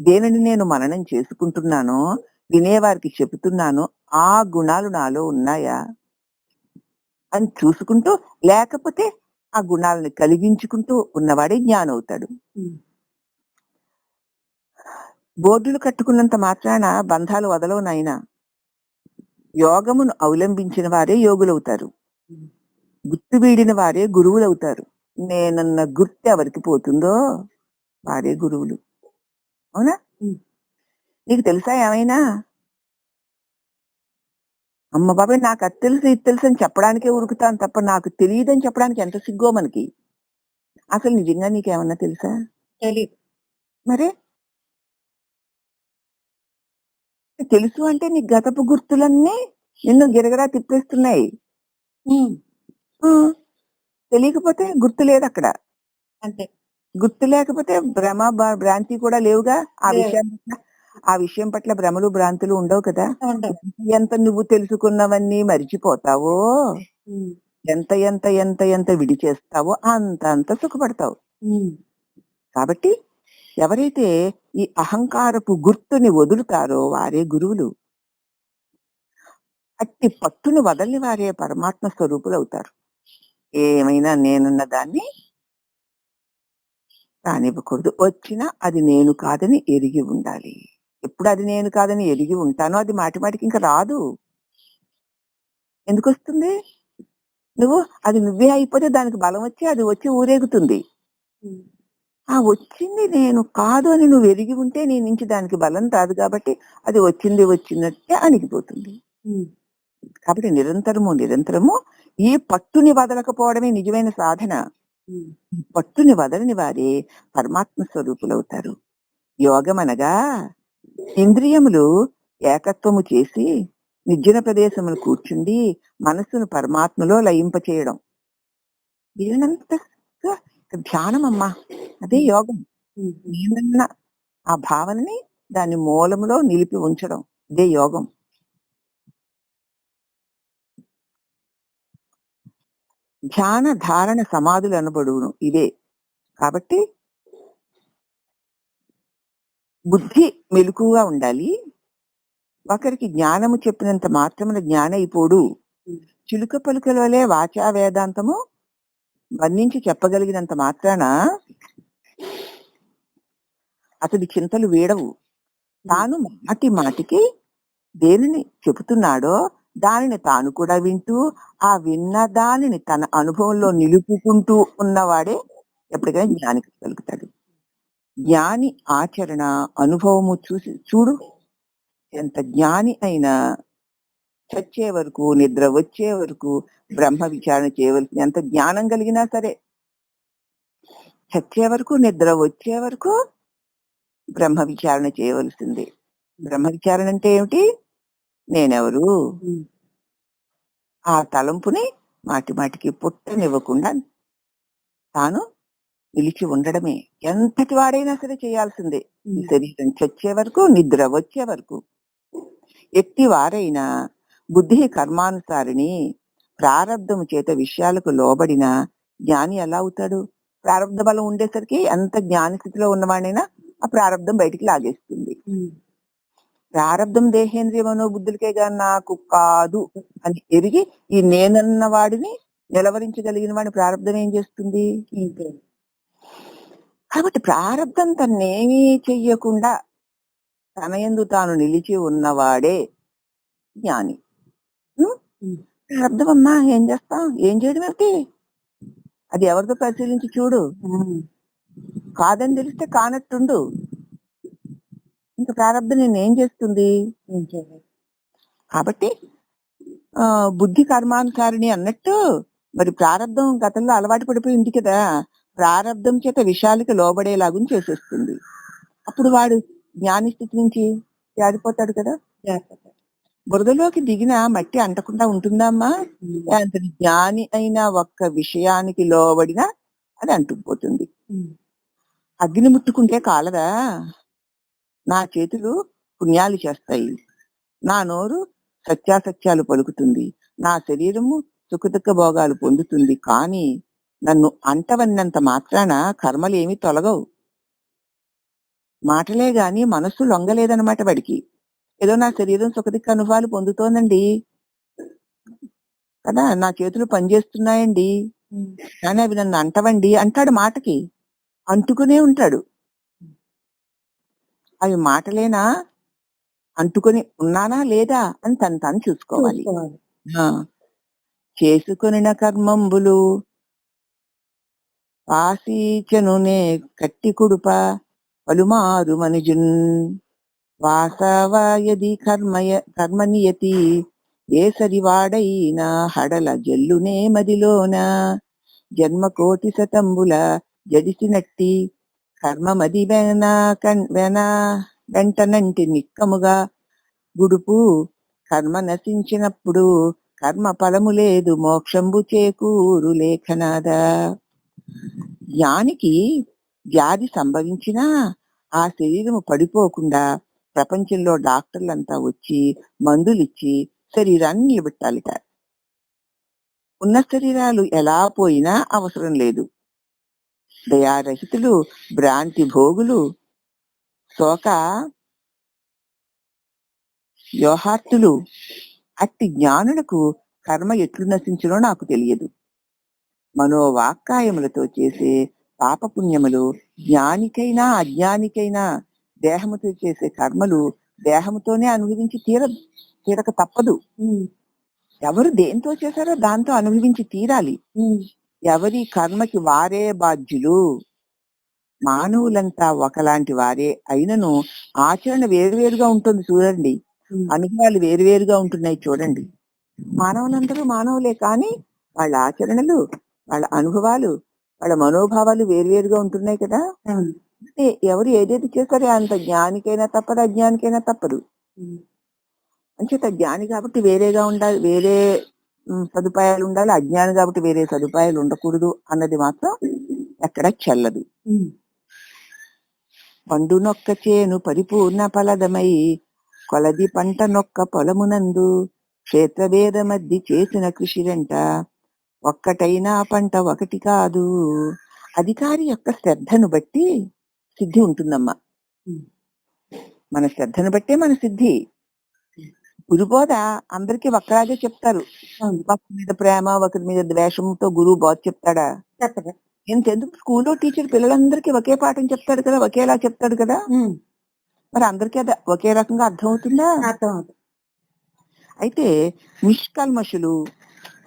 [SPEAKER 1] దేనిని నేను మననం చేసుకుంటున్నానో, వినేవారికి చెబుతున్నానో, ఆ గుణాలు నాలో ఉన్నాయా అని చూసుకుంటూ, లేకపోతే ఆ గుణాలను కలిగించుకుంటూ ఉన్నవాడే జ్ఞానవుతాడు.
[SPEAKER 2] ఉమ్.
[SPEAKER 1] బోర్డులు కట్టుకున్నంత మాత్రాన బంధాలు వదలవు నాయనా. యోగమును అవలంబించిన వారే యోగులవుతారు.
[SPEAKER 2] ఉమ్.
[SPEAKER 1] గుర్తు వీడిన వారే గురువులవుతారు. నేనన్న గుర్తు ఎవరికి పోతుందో వారే గురువులు. అవునా?
[SPEAKER 2] ఉమ్.
[SPEAKER 1] నీకు తెలుసా ఏమైనా? అమ్మ బాబాయ్ నాకు అది తెలుసు ఇది తెలుసు అని చెప్పడానికే ఉరుకుతాను తప్ప నాకు తెలియదని చెప్పడానికి ఎంత సిగ్గో మనకి. అసలు నిజంగా నీకేమన్నా తెలుసా?
[SPEAKER 2] తెలీదు.
[SPEAKER 1] మరే తెలుసు అంటే నీ గతపు గుర్తులన్నీ నిన్ను గిరగిరా తిప్పేస్తున్నాయి.
[SPEAKER 2] ఉమ్.
[SPEAKER 1] ఆ, తెలియకపోతే గుర్తు లేదు అక్కడ.
[SPEAKER 2] అంతే.
[SPEAKER 1] గుర్తు లేకపోతే భ్రమ భ్రాంతి కూడా లేవుగా.
[SPEAKER 2] లేవు.
[SPEAKER 1] ఆ విషయం పట్ల భ్రమలు భ్రాంతులు ఉండవు కదా.
[SPEAKER 2] ఉండవు.
[SPEAKER 1] ఎంత నువ్వు తెలుసుకున్నవన్నీ మరిచిపోతావో,
[SPEAKER 2] ఉమ్.
[SPEAKER 1] ఎంత ఎంత ఎంత ఎంత విడిచేస్తావో అంత అంత సుఖపడతావు.
[SPEAKER 2] ఉమ్.
[SPEAKER 1] కాబట్టి ఎవరైతే ఈ అహంకారపు గుర్తుని వదులుతారో వారే గురువులు. అట్టి పట్టును వదలని వారే పరమాత్మ స్వరూపులు అవుతారు. ఏమైనా నేనున్న దాన్ని రానివ్వకూడదు. వచ్చినా అది నేను కాదని ఎరిగి ఉండాలి. ఎప్పుడు అది నేను కాదని ఎరిగి ఉంటానో అది మాటి మాటికి ఇంకా రాదు. ఎందుకు వస్తుంది? నువ్వు అది నువ్వే అయిపోతే దానికి బలం వచ్చి అది వచ్చి ఊరేగుతుంది.
[SPEAKER 2] ఉమ్.
[SPEAKER 1] ఆ వచ్చింది నేను కాదు అని నువ్వు ఎరిగి ఉంటే నీ నుంచి దానికి బలం రాదు కాబట్టి అది వచ్చింది వచ్చినట్టే అణిగిపోతుంది.
[SPEAKER 2] ఉమ్.
[SPEAKER 1] కాబట్టి నిరంతరము ఈ పట్టుని వదలకపోవడమే నిజమైన సాధన.
[SPEAKER 2] ఉమ్.
[SPEAKER 1] ఈ పట్టుని వదలని వారే పరమాత్మ స్వరూపులవుతారు. యోగం అనగా ఇంద్రియములు ఏకత్వము చేసి నిర్జన ప్రదేశములు కూర్చుండి మనస్సును పరమాత్మలో లయింపచేయడం. దీనంతగా ధ్యానం అమ్మా. అదే యోగం.
[SPEAKER 2] ఉమ్.
[SPEAKER 1] నేనన్న ఆ భావనని దాని మూలములో నిలిపి ఉంచడం. ఇదే యోగం. ధ్యాన ధారణ సమాధులు అనబడును ఇవే. కాబట్టి బుద్ధి మెలకుగా ఉండాలి. ఒకరికి జ్ఞానము చెప్పినంత మాత్రమున జ్ఞాన అయిపోడు.
[SPEAKER 2] ఉమ్.
[SPEAKER 1] చిలుక పలుకల వలె వాచా వేదాంతము వర్ణించి చెప్పగలిగినంత మాత్రాన అతడి చింతలు వీడవు. తాను మాటి మాటికి దేనిని చెబుతున్నాడో దానిని తాను కూడా వింటూ ఆ విన్న దానిని తన అనుభవంలో నిలుపుకుంటూ ఉన్నవాడే ఎప్పటికైనా జ్ఞానికి కలుగుతాడు. జ్ఞాని ఆచరణ అనుభవము చూడు. ఎంత జ్ఞాని అయినా చచ్చే వరకు నిద్ర వచ్చే వరకు బ్రహ్మ విచారణ చేయవలసింది. ఎంత జ్ఞానం కలిగినా సరే చచ్చే వరకు నిద్ర వచ్చే వరకు బ్రహ్మ విచారణ చేయవలసింది. బ్రహ్మ విచారణ అంటే ఏమిటి? నేనెవరు?
[SPEAKER 2] ఉమ్.
[SPEAKER 1] ఆ తలంపుని మాటి మాటికి పుట్టనివ్వకుండా తాను నిలిచి ఉండడమే. ఎంతటి వాడైనా సరే చేయాల్సిందే. ఈ
[SPEAKER 2] ఉమ్.
[SPEAKER 1] శరీరం చచ్చే వరకు నిద్ర వచ్చే వరకు. ఎట్టి వారైనా బుద్ధి కర్మానుసారిని ప్రారబ్ధము చేత విషయాలకు లోబడిన జ్ఞాని ఎలా అవుతాడు? ప్రారబ్ధ బలం ఉండేసరికి ఎంత జ్ఞాని స్థితిలో ఉన్నవాడైనా ఆ ప్రారబ్ధం బయటికి లాగేస్తుంది.
[SPEAKER 2] ఉమ్.
[SPEAKER 1] ప్రారబ్ధం దేహేంద్రియ మనోబుద్ధులకే గాని నాకు కాదు అని ఎరిగి ఈ నేనన్న వాడిని నిలవరించగలిగిన వాడిని ప్రారబ్ధం ఏం చేస్తుంది?
[SPEAKER 2] ఇంతే.
[SPEAKER 1] కాబట్టి ప్రారబ్ధం తన్నేమీ చెయ్యకుండా తన యందు తాను నిలిచి ఉన్నవాడే జ్ఞాని. ఉం?
[SPEAKER 2] ఉమ్.
[SPEAKER 1] ప్రారబ్ధం అమ్మా ఏం చేస్తాం? ఏం చేయడం ఏమిటి? అది ఎవరితో పరిశీలించి చూడు.
[SPEAKER 2] ఉమ్.
[SPEAKER 1] కాదని తెలిస్తే కానట్టుండు. ఇంకా ప్రారబ్ధం నేనేం చేస్తుంది?
[SPEAKER 2] ఏం చేయలేదు.
[SPEAKER 1] కాబట్టి బుద్ధి కర్మానుసారిణి అన్నట్టు మరి ప్రారబ్ధం గతంలో అలవాటు పడిపోయి ఉంది కదా. ప్రారబ్ధం చేత విషయాలకి లోబడేలాగుని చేసేస్తుంది. అప్పుడు వాడు జ్ఞాని స్థితి నుంచి జారిపోతాడు కదా.
[SPEAKER 2] జాగ్రత్త.
[SPEAKER 1] బురదలోకి దిగిన మట్టి అంటకుండా ఉంటుందా అమ్మా?
[SPEAKER 2] ఉమ్.
[SPEAKER 1] అంతటి జ్ఞాని అయిన ఒక్క విషయానికి లోబడినా అది అంటుకుపోతుంది.
[SPEAKER 2] ఉమ్.
[SPEAKER 1] అగ్ని ముట్టుకుంటే కాలదా? నా చేతులు పుణ్యాలు చేస్తాయి, నా నోరు సత్యాసత్యాలు పలుకుతుంది, నా శరీరము సుఖదుఖ భోగాలు పొందుతుంది. కానీ నన్ను అంటవన్నంత మాత్రాన కర్మలు ఏమీ తొలగవు. మాటలే గాని మనస్సు లొంగలేదన్నమాట వాడికి. ఏదో నా శరీరం సుఖదుఖ అనుభవాలు పొందుతోందండి కదా, నా చేతులు పనిచేస్తున్నాయండి, కానీ అవి నన్ను అంటవండి అంటాడు మాటకి. అంటుకునే ఉంటాడు. అవి మాటలేనా, అంటుకొని ఉన్నానా లేదా అని తను తాను చూసుకోవాలి.
[SPEAKER 2] చూసుకోవాలి.
[SPEAKER 1] ఆ, చేసుకొనిన కర్మంబులు పాసీచనునే కట్టి కుడుప పలుమారు మనుజున్ వాసవయది కర్మనియతి ఏ సరివాడైనా హడల జల్లునే మదిలోన జన్మ కోటి శతంబుల జడిసినట్టి కర్మమది వెంటనంటి నిక్కముగా గుడుపు కర్మ నశించినప్పుడు కర్మ ఫలము లేదు మోక్షంబు చేకూరు లేఖనాద. జ్ఞానికి వ్యాధి సంభవించినా ఆ శరీరము పడిపోకుండా ప్రపంచంలో డాక్టర్లంతా వచ్చి మందులిచ్చి శరీరాన్ని నిలబెట్టాలిట. ఉన్న శరీరాలు ఎలా పోయినా అవసరం లేదు. దయారహితులు, భ్రాంతి భోగులు, శోక వ్యూహార్తులు అట్టి జ్ఞానులకు కర్మ ఎట్లు నశించునో నాకు తెలియదు. మనోవాక్కాయములతో చేసే పాపపుణ్యములు జ్ఞానికైనా అజ్ఞానికైనా దేహముతో చేసే కర్మలు దేహముతోనే అనుభవించి తీరక తప్పదు. ఎవరు దేంతో చేశారో దాంతో అనుభవించి తీరాలి. ఎవరి కర్మకి వారే బాధ్యులు. మానవులంతా ఒకలాంటి వారే అయినను ఆచరణ వేరువేరుగా ఉంటుంది చూడండి, అనుభవాలు వేరువేరుగా ఉంటున్నాయి చూడండి. మానవులందరూ మానవులే, కానీ వాళ్ళ ఆచరణలు, వాళ్ళ అనుభవాలు, వాళ్ళ మనోభావాలు వేరువేరుగా ఉంటున్నాయి కదా. అంటే ఎవరు ఏదేది చేస్తారో అంత జ్ఞానికైనా తప్పదు, అజ్ఞానికైనా తప్పదు. అంచేత జ్ఞాని కాబట్టి వేరేగా ఉండాలి, వేరే సదుపాయాలు ఉండాలి, అజ్ఞాని కాబట్టి వేరే సదుపాయాలు ఉండకూడదు అన్నది మాత్రం ఎక్కడ చెల్లదు. పండు నొక్క చేను పరిపూర్ణ ఫలదమై కొలది పంట నొక్క పొలమునందు క్షేత్రభేద మధ్య చేసిన కృషి వెంట ఒక్కటైనా పంట ఒకటి కాదు. అధికారి యొక్క శ్రద్ధను బట్టి సిద్ధి ఉంటుందమ్మా. మన శ్రద్ధను బట్టే మన సిద్ధి. గురుబోధ అందరికీ ఒక్కలాగే చెప్తారు. ఒకరి మీద ప్రేమ, ఒకరి మీద ద్వేషంతో గురువు బోధ చెప్తాడా? ఎందుకు స్కూల్లో టీచర్ పిల్లలందరికీ ఒకే పాఠం చెప్తాడు కదా, ఒకేలా చెప్తాడు కదా, మరి అందరికీ అది ఒకే రకంగా అర్థం అవుతుందా? అయితే నిష్కల్మషులు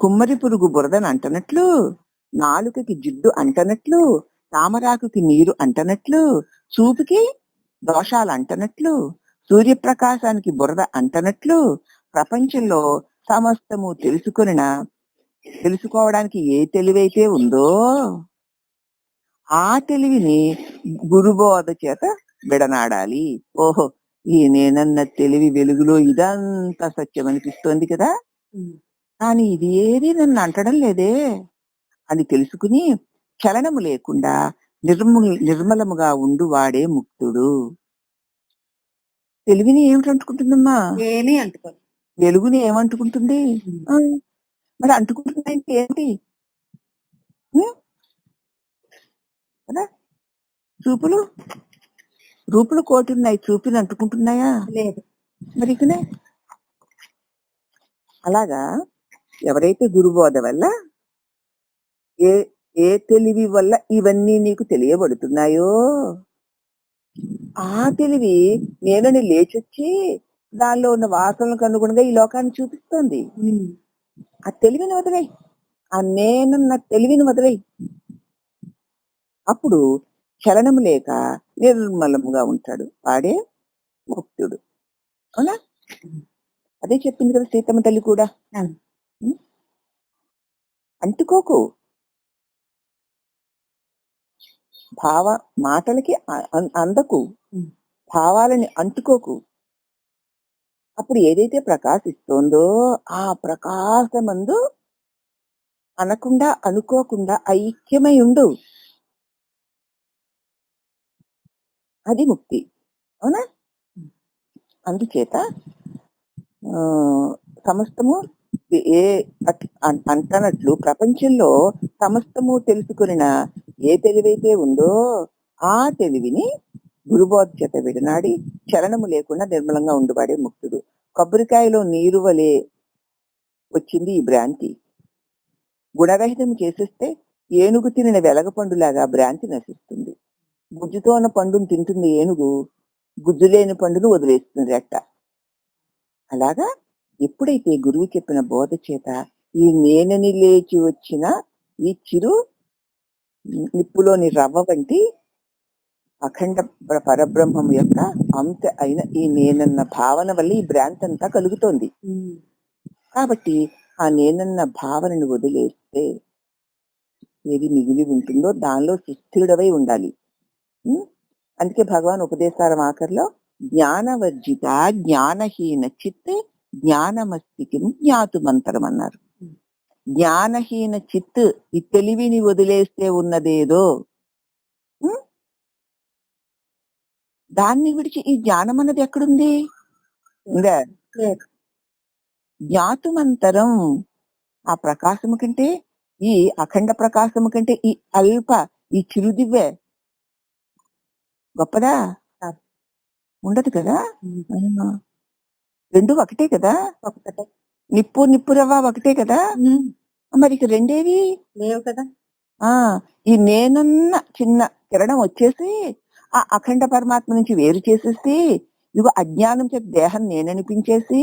[SPEAKER 1] కుమ్మరి పురుగు బురదను అంటనట్లు, నాలుకకి జిడ్డు అంటనట్లు, తామరాకుకి నీరు అంటనట్లు, చూపుకి దోషాలు అంటనట్లు, సూర్యప్రకాశానికి బురద అంటనట్లు, ప్రపంచంలో సమస్తము తెలుసుకోవడానికి ఏ తెలివైతే ఉందో ఆ తెలివిని గురుబోధ చేత విడనాడాలి. ఓహో, ఈ నేనన్న తెలివి వెలుగులో ఇదంతా సత్యం అనిపిస్తోంది కదా, కానీ ఇది ఏది నన్ను అంటడం లేదే అని తెలుసుకుని చలనము లేకుండా నిర్మలముగా ఉండు వాడే ముక్తుడు. తెలివిని ఏమిటి అంటుకుంటుందమ్మా?
[SPEAKER 2] ఏమీ అంటుకోదు.
[SPEAKER 1] వెలుగుని ఏమంటుకుంటుంది? మరి అంటుకుంటున్నాయి ఏంటి కదా? రూపులు కోటి ఉన్నాయి, చూపుని అంటుకుంటున్నాయా?
[SPEAKER 2] లేదు.
[SPEAKER 1] మరి ఇకనే అలాగా ఎవరైతే గురుబోధ వల్ల ఏ తెలివి వల్ల ఇవన్నీ నీకు తెలియబడుతున్నాయో ఆ తెలివి నేనని లేచొచ్చి దానిలో ఉన్న వాసనలకు అనుగుణంగా ఈ లోకాన్ని చూపిస్తోంది. ఆ తెలివిని వదిలేయి, ఆ నేనన్న తెలివిని వదిలేయి. అప్పుడు చలనము లేక నిర్మలముగా ఉంటాడు, వాడే ముక్తుడు. అవునా? అదే చెప్పింది కదా సీతమ్మ తల్లి కూడా. అంటుకోకు, మాటలకి అందకు, భావాలని అంటుకోకు. అప్పుడు ఏదైతే ప్రకాశిస్తోందో ఆ ప్రకాశమందు అనకుండా అనుకోకుండా ఐక్యమై ఉండు, అది ముక్తి. అవునా? అందుచేత ఆ, సమస్తము ఏ అంటనట్లు ప్రపంచంలో సమస్తము తెలుసుకున్న ఏ తెలివైతే ఉందో ఆ తెలివిని గురుబోధ చేత విడనాడి చలనము లేకుండా నిర్మలంగా ఉండువాడే ముక్తుడు. కొబ్బరికాయలో నీరు వలె వచ్చింది ఈ భ్రాంతి. గుణరహితం చేసేస్తే ఏనుగు తినిన వెలగపండులాగా భ్రాంతి నశిస్తుంది. గుజ్జుతో ఉన్న పండును తింటుంది ఏనుగు, గుజ్జు లేని పండును వదిలేస్తుంది రెట్ట. అలాగా ఎప్పుడైతే గురువు చెప్పిన బోధ చేత ఈ నేనని లేచి వచ్చిన ఈ చిరు నిప్పులోని రవ్వ వంటి అఖండ పరబ్రహ్మం యొక్క అంశ అయిన ఈ నేనన్న భావన వల్ల ఈ భ్రాంతి అంతా కలుగుతోంది. కాబట్టి ఆ నేనన్న భావనను వదిలేస్తే ఏది మిగిలి ఉంటుందో దానిలో సుస్థిరుడవై ఉండాలి. అందుకే భగవాన్ ఉపదేశాల ఆఖరిలో జ్ఞానవర్జిత జ్ఞానహీన చిత్ జ్ఞానమస్తికి జ్ఞాతుమంతరం అన్నారు. జ్ఞానహీన చిత్ ఈ తెలివిని వదిలేస్తే ఉన్నదేదో దాన్ని విడిచి ఈ జ్ఞానం అన్నది ఎక్కడుంది? జ్ఞాతుమంతరం ఆ ప్రకాశము కంటే, ఈ అఖండ ప్రకాశము కంటే ఈ అల్ప ఈ చిరుదివ్వే గొప్పదా? ఉండదు కదా. రెండు ఒకటే కదా. నిప్పు రవ్వ ఒకటే కదా. మరి ఇక రెండేవి
[SPEAKER 2] లేవు కదా.
[SPEAKER 1] ఈ నేనన్న చిన్న కిరణం వచ్చేసి ఆ అఖండ పరమాత్మ నుంచి వేరు చేసేసి ఇదిగో అజ్ఞానం చేత దేహం నేననిపించేసి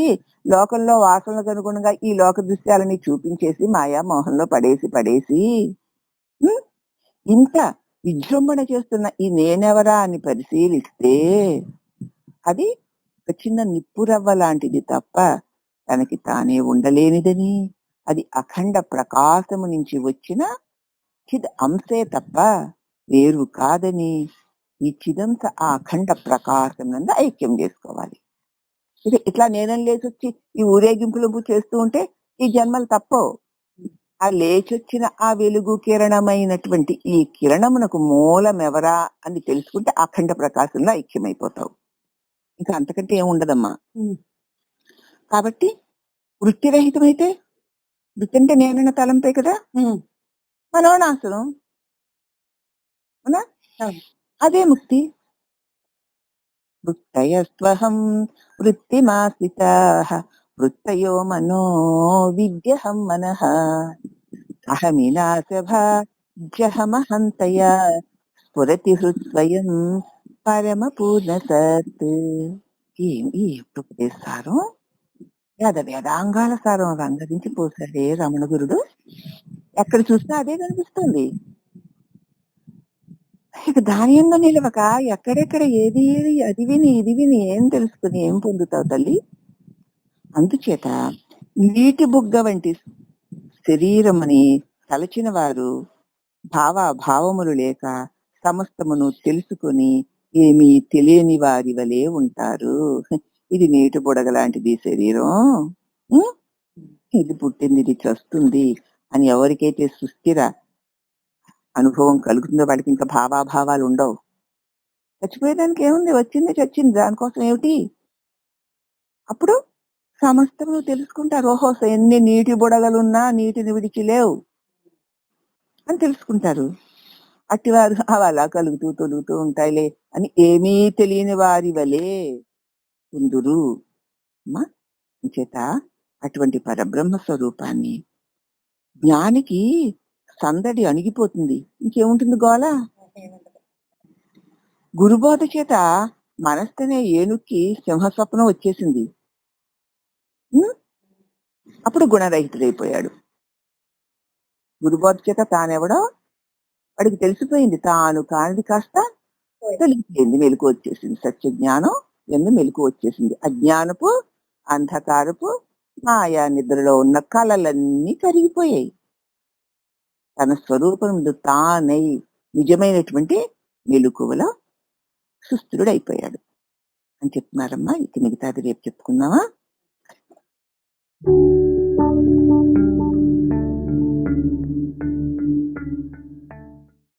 [SPEAKER 1] లోకంలో వాసనలకు అనుగుణంగా ఈ లోక దృశ్యాలని చూపించేసి మాయా మోహంలో పడేసి ఇంత విజృంభణ చేస్తున్న ఈ నేనెవరా అని పరిశీలిస్తే అది ఒక చిన్న నిప్పురవ్వ లాంటిది తప్ప తనకి తానే ఉండలేనిదని, అది అఖండ ప్రకాశము నుంచి వచ్చిన చిద్ అంశే తప్ప వేరు కాదని ఈ చిదంశ ఆ అఖండ ప్రకాశం నందు ఐక్యం చేసుకోవాలి. ఇది ఇట్లా నేనని లేచొచ్చి ఈ ఊరేగింపులు చేస్తూ ఉంటే ఈ జన్మలు తప్పవు. ఆ లేచొచ్చిన ఆ వెలుగు కిరణమైనటువంటి ఈ కిరణమునకు మూలం ఎవరా అని తెలుసుకుంటే అఖండ ప్రకాశంలో ఐక్యమైపోతావు. ఇంకా అంతకంటే ఏముండదమ్మా. కాబట్టి వృత్తిరహితమైతే, వృత్తి అంటే నేనన్న తలంపే కదా, మనోనాశనం అవునా, అదే ముక్తి. వృత్తయస్త్వహం వృత్తిమాశ్రితాః వృత్తయో మనో విద్యహం మనః అహమినాశభాజహమహంతయా స్ఫురతి హృత్స్వయం పరమ పూర్ణసత్. ఈ ఉపదేశారం వేదాంగాల సారం రంగరించి పోసాడే రమణగురుడు. ఎక్కడ చూసినా అదే కనిపిస్తుంది. ఇక దాని ఎందు నిలవక ఎక్కడెక్కడ ఏది అది విని ఇది విని ఏం తెలుసుకుని ఏం పొందుతావు తల్లి? అందుచేత నీటి బుగ్గ వంటి శరీరమని తలచిన వారు భావములు లేక సమస్తమును తెలుసుకుని ఏమీ తెలియని వారి వలె ఉంటారు. ఇది నీటి బుడగ లాంటిది శరీరం, ఇది పుట్టింది, ఇది చస్తుంది అని ఎవరికైతే సుస్థిర అనుభవం కలుగుతుందో వాడికి ఇంకా భావాభావాలు ఉండవు. చచ్చిపోయేదానికి ఏముంది, వచ్చింది చచ్చింది, దానికోసం ఏమిటి? అప్పుడు సమస్తము తెలుసుకుంటారు. ఓహో, ఎన్ని నీటి బుడగలున్నా నీటిని విడిచి లేవు అని తెలుసుకుంటారు. అట్టివారు అలా కలుగుతూ తొలుగుతూ ఉంటాయిలే అని ఏమీ తెలియని వారి వలే ఉందురు. చేత అటువంటి పరబ్రహ్మ స్వరూపాన్ని జ్ఞానికి సందడి అణిగిపోతుంది. ఇంకేముంటుంది గోళ? గురుబోధ చేత మనస్తనే ఏనుక్కి సింహస్వప్నం వచ్చేసింది. అప్పుడు గుణరహితుడైపోయాడు. గురుబోధ చేత తానెవడో వాడికి తెలిసిపోయింది. తాను కానిది కాస్త తెలిసిపోయింది, మెలకు వచ్చేసింది. సత్య జ్ఞానం ఎందు మెలకు వచ్చేసింది. అజ్ఞానపు అంధకారపు మాయా నిద్రలో ఉన్న కళలన్నీ కరిగిపోయాయి. తన స్వరూపం తానై నిజమైనటువంటి మెలకువలో సుస్థిరుడైపోయాడు అని చెప్తున్నారమ్మా. ఇక మిగతాది రేపు చెప్పుకుందామా.